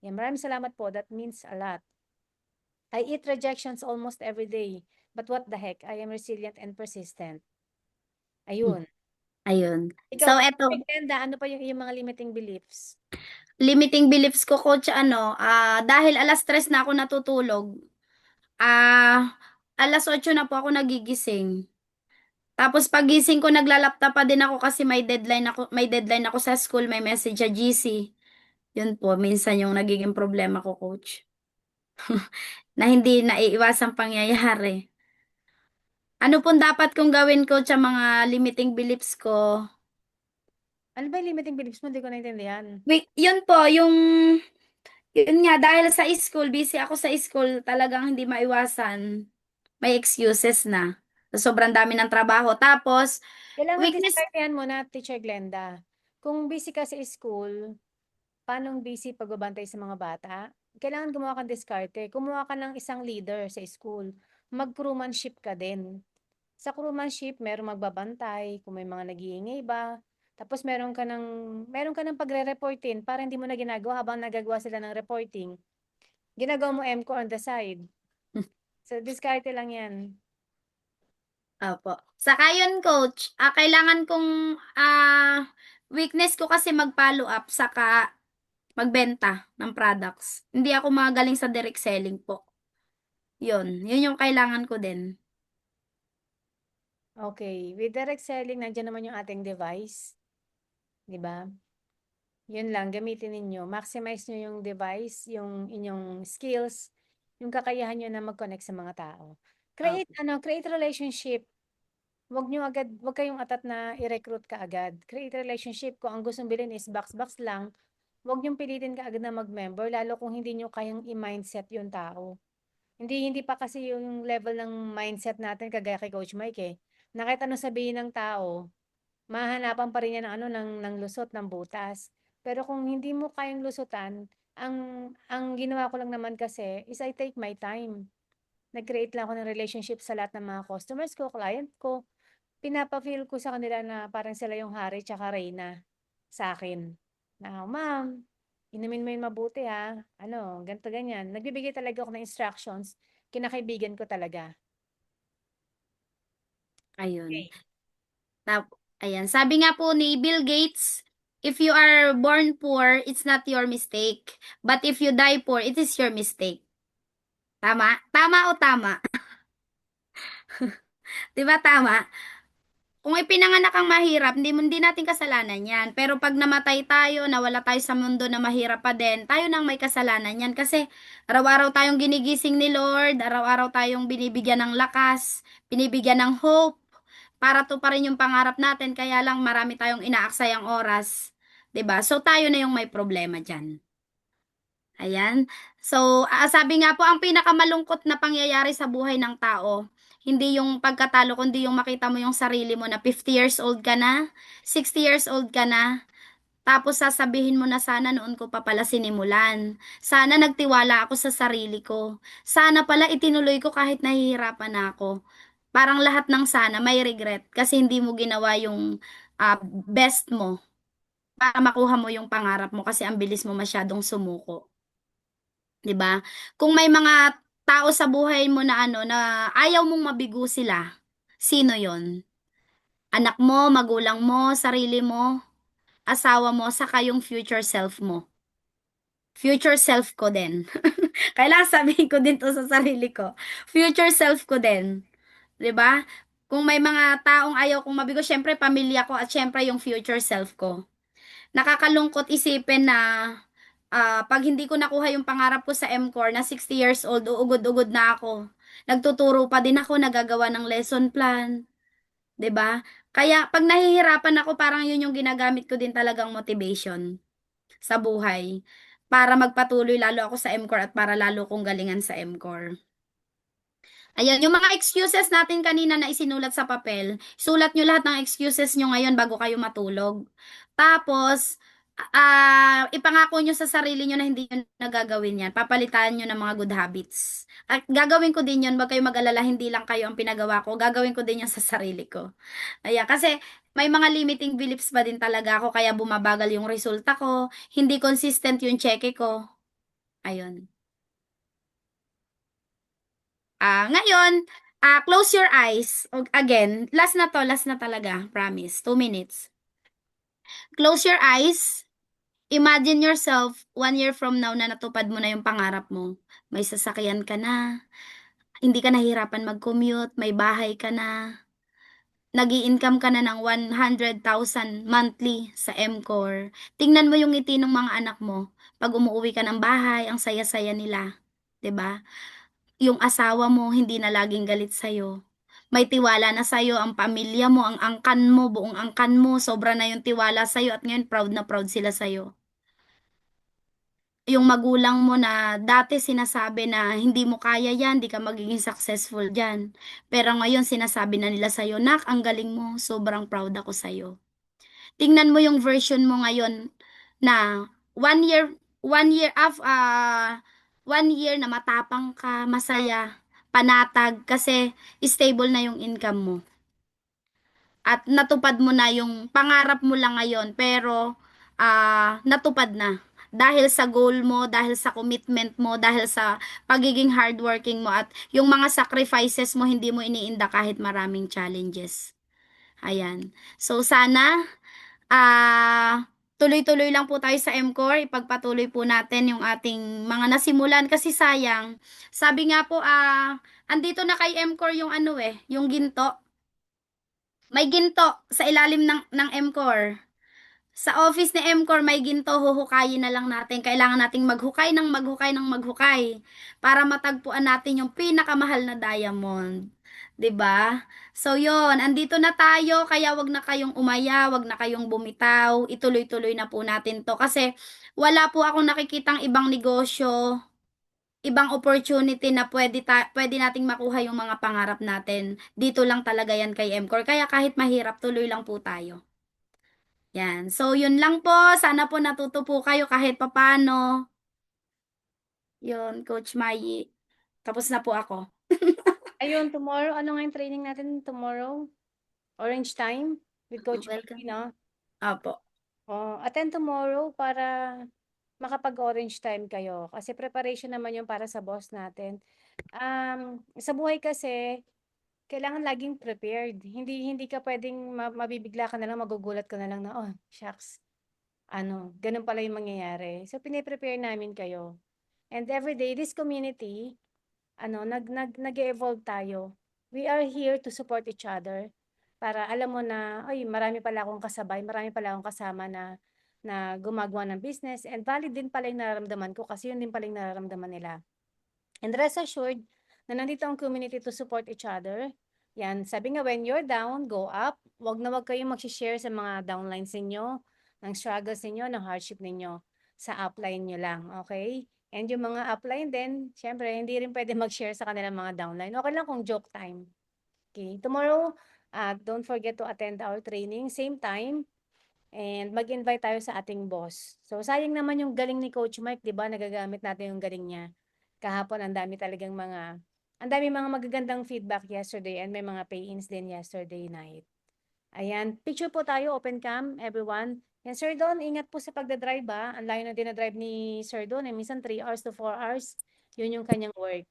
Yan, maraming salamat po. That means a lot. I eat rejections almost every day. But what the heck, I am resilient and persistent. Ayun. Ayun. Ikaw, So, eto, Glenda, ano pa yung mga limiting beliefs? limiting beliefs ko, coach, dahil alas 3 na ako natutulog, alas 8 na po ako nagigising. Tapos pagising ko, naglalaptop pa din ako kasi may deadline ako sa school, may message sa GC. Yun po, minsan yung nagiging problema ko, coach. Na hindi naiiwasang pangyayari. Ano pong dapat kong gawin, coach, sa mga limiting beliefs ko? Ano ba yung limiting beliefs mo? Hindi ko naintindihan. Yun po, yun nga, dahil sa school, busy ako sa school, talagang hindi maiwasan. May excuses na. Sobrang dami ng trabaho. Tapos, Kailangan weakness, diskartehan mo na, Teacher Glenda. Kung busy ka sa school, paano busy pagbabantay sa mga bata? Kailangan gumawa kang diskarte. Kumuha ka ng isang leader sa school. Mag-crewmanship ka din. Sa crewmanship, meron magbabantay, kung may mga nag-iingay ba. Tapos meron ka ng pagre-reportin para hindi mo na ginagawa habang nagagawa sila ng reporting. Ginagawa mo MCO on the side. So, diskarte lang yan. Opo. Saka yun, coach, kailangan kong, weakness ko kasi mag-follow up, saka magbenta ng products. Hindi ako magaling sa direct selling po. Yun yung kailangan ko din. Okay. With direct selling, nandiyan naman yung ating device. Di ba? Yun lang, gamitin ninyo. Maximize nyo yung device, yung inyong skills, yung kakayahan nyo na mag-connect sa mga tao. Create relationship. Wag kayong atat na i-recruit ka agad. Create relationship. Kung ang gustong bilhin is box-box lang, wag niyong pilitin ka agad na mag-member, lalo kung hindi nyo kayang i-mindset yung tao. Hindi pa kasi yung level ng mindset natin kagaya kay Coach Mike eh. Na kahit ano sabihin ng tao, mahanapan pa rin niya ng ng lusot, ng butas. Pero kung hindi mo kayang lusutan, ang ginawa ko lang naman kasi is I take my time. Nag-create lang ako ng relationship sa lahat ng mga customers ko, client ko. Pinapa-feel ko sa kanila na parang sila yung hari tsaka reyna sa akin. Na, ma'am, inumin mo yung mabuti ha. Ganito ganyan. Nagbibigay talaga ako ng instructions. Kinakaibigan ko talaga. Ayun. Ayan. Sabi nga po ni Bill Gates, if you are born poor, it's not your mistake. But if you die poor, it is your mistake. Tama? Tama o tama? Diba tama? Kung ipinanganak kang mahirap, hindi natin kasalanan yan. Pero pag namatay tayo, nawala tayo sa mundo na mahirap pa din, tayo nang may kasalanan yan. Kasi araw-araw tayong ginigising ni Lord, araw-araw tayong binibigyan ng lakas, binibigyan ng hope, para to pa rin yung pangarap natin, kaya lang marami tayong inaaksayang oras. 'Di ba? So tayo na yung may problema dyan. Ayan. So, sabi nga po, ang pinakamalungkot na pangyayari sa buhay ng tao, hindi yung pagkatalo, kundi yung makita mo yung sarili mo na 50 years old ka na, 60 years old ka na, tapos sasabihin mo na sana noon ko pa pala sinimulan. Sana nagtiwala ako sa sarili ko. Sana pala itinuloy ko kahit nahihirapan na ako. Parang lahat ng sana may regret kasi hindi mo ginawa yung best mo para makuha mo yung pangarap mo kasi ang bilis mo masyadong sumuko. 'Di ba? Kung may mga tao sa buhay mo na ano, na ayaw mong mabigo sila, sino yon? Anak mo, magulang mo, sarili mo, asawa mo, saka yung future self mo. Future self ko din. Kailangan sabihin ko din to sa sarili ko. Future self ko din. 'Di ba? Kung may mga taong ayaw kong mabigo, syempre pamilya ko at syempre yung future self ko. Nakakalungkot isipin na pag hindi ko nakuha yung pangarap ko sa MCOR na 60 years old, uugod-ugod na ako. Nagtuturo pa din ako, nagagawa ng lesson plan, 'di ba? Kaya pag nahihirapan ako, parang yun yung ginagamit ko din talagang motivation sa buhay para magpatuloy lalo ako sa MCOR at para lalo kong galingan sa MCOR. Ayan, yung mga excuses natin kanina na isinulat sa papel, sulat nyo lahat ng excuses nyo ngayon bago kayo matulog. Tapos, ipangako nyo sa sarili nyo na hindi nyo nagagawin yan. Papalitan nyo ng mga good habits. At gagawin ko din yun, wag kayo mag-alala, hindi lang kayo ang pinagawa ko. Gagawin ko din yan sa sarili ko. Ayan, kasi may mga limiting beliefs pa din talaga ako, kaya bumabagal yung resulta ko, hindi consistent yung cheque ko. Ayun. Ngayon, close your eyes. Again, last na talaga, promise. 2 minutes. Close your eyes. Imagine yourself 1 year from now na natupad mo na yung pangarap mo. May sasakyan ka na, hindi ka nahihirapan mag-commute, may bahay ka na, nag-i-income ka na ng 100,000 monthly sa MCOR. Tingnan mo yung ngiti ng mga anak mo. Pag umuwi ka ng bahay, ang saya-saya nila. 'Di ba? Yung asawa mo hindi na laging galit sa'yo. May tiwala na sa'yo ang pamilya mo, ang angkan mo, buong angkan mo, sobra na yung tiwala sa'yo at ngayon proud na proud sila sa'yo. Yung magulang mo na dati sinasabi na hindi mo kaya yan, di ka magiging successful dyan. Pero ngayon sinasabi na nila sa'yo, nak, ang galing mo, sobrang proud ako sa'yo. Tingnan mo yung version mo ngayon na 1 year, 1 year 1 year na matapang ka, masaya, panatag, kasi stable na yung income mo. At natupad mo na yung pangarap mo lang ngayon, pero natupad na. Dahil sa goal mo, dahil sa commitment mo, dahil sa pagiging hardworking mo, at yung mga sacrifices mo, hindi mo iniinda kahit maraming challenges. Ayan. So, sana, tuloy-tuloy lang po tayo sa MCOR. Ipagpatuloy po natin yung ating mga nasimulan kasi sayang. Sabi nga po, andito na kay MCOR yung ano yung ginto. May ginto sa ilalim ng MCOR. Sa office ni MCOR, may ginto, huhukayin na lang natin. Kailangan nating maghukay ng maghukay para matagpuan natin yung pinakamahal na diamond. 'Di ba? So, yon, andito na tayo, kaya wag na kayong umaya, wag na kayong bumitaw, ituloy-tuloy na po natin to. Kasi wala po akong nakikitang ibang negosyo, ibang opportunity na pwede nating makuha yung mga pangarap natin. Dito lang talaga yan kay MCOR. Kaya kahit mahirap, tuloy lang po tayo. Yan. So, yun lang po. Sana po natuto po kayo kahit papano. Yun, Coach Mai. Tapos na po ako. Ayun, tomorrow, ano nga yung training natin tomorrow? Orange time with Coach Welcome. Mikey, no? Apo. Attend tomorrow para makapag-orange time kayo. Kasi preparation naman yung para sa boss natin. Sa buhay kasi, kailangan laging prepared. Hindi ka pwedeng mabibigla ka na lang, magugulat ka na lang na, oh, shucks, ganun pala yung mangyayari. So, piniprepare namin kayo. And every day, this community, nag-evolve tayo. We are here to support each other para alam mo na, ay, marami pala akong kasabay, marami pala akong kasama na gumagawa ng business, and valid din pala yung nararamdaman ko kasi yun din pala yung nararamdaman nila. And rest assured na nandito ang community to support each other. Yan, sabi nga, when you're down, go up. Wag na wag kayong mag-share sa mga downlines ninyo, ng struggles ninyo, ng hardship ninyo. Sa upline nyo lang, okay? And yung mga upline din, syempre, hindi rin pwede mag-share sa kanilang mga downline. Okay lang kung joke time. Okay, tomorrow, don't forget to attend our training, same time, and mag-invite tayo sa ating boss. So, sayang naman yung galing ni Coach Mike, di ba? Nagagamit natin yung galing niya. Kahapon, ang dami mga magagandang feedback yesterday, and may mga pay-ins din yesterday night. Ayan, picture po tayo, open cam, everyone. Yan, Sir Don, ingat po sa pagdadrive ba? Ang layo na dinadrive ni Sir Don, minsan 3 hours to 4 hours. Yun yung kanyang work.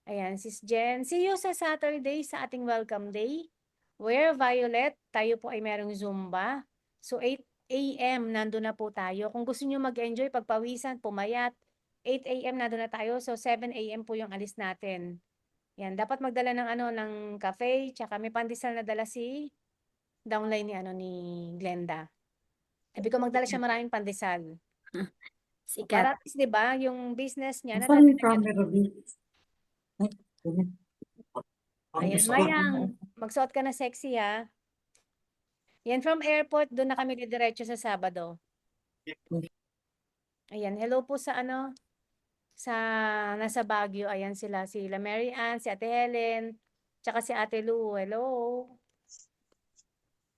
Ayan, Sis Jen. See you sa Saturday sa ating welcome day. Where Violet, tayo po ay merong Zumba. So 8 a.m. nandun na po tayo. Kung gusto niyo mag-enjoy, pagpawisan, pumayat, 8 a.m. nandun na tayo. So 7 a.m. po yung alis natin. Yan, dapat magdala ng ng cafe, tsaka may pandesal na dala si downline ni Glenda. Sabi ko magdala siya maraming pandesal. Sikat. Para at least, 'di ba, yung business niya Saan yung nadadagdagan. camera, B? Ay, ganun. Ayan, Mayang, magsuot ka na sexy ha. Yan, from airport, doon na kami didiretso sa Sabado. Ayan, hello po sa sa nasa Baguio. Ayan sila Mary Ann, si Ate Helen, tsaka si Ate Lou. Hello.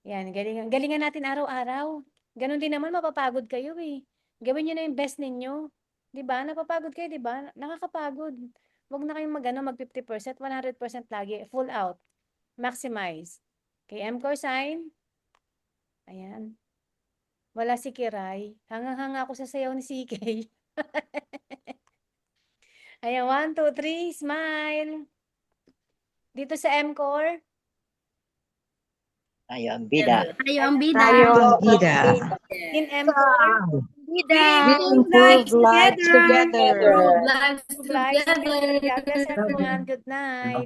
Yan, galingan natin araw-araw. Ganon din naman, mapapagod kayo eh. Gawin nyo na yung best ninyo. 'Di ba? Napapagod kayo, 'di ba? Nakakapagod. Huwag na kayong mag 50%, 100% lagi. Full out. Maximize. Okay, MCOR sign. Ayan. Wala si Kiray. Hangang-hanga ako sa sayaw ni CK. Ayan, 1, 2, 3, smile. Dito sa MCOR. Tayo ang bida. Tayo ang bida. Tayo ang bida. In MCOR. Bida. Improve lives together. Improve lives Good lives together. together. God bless everyone. Good night.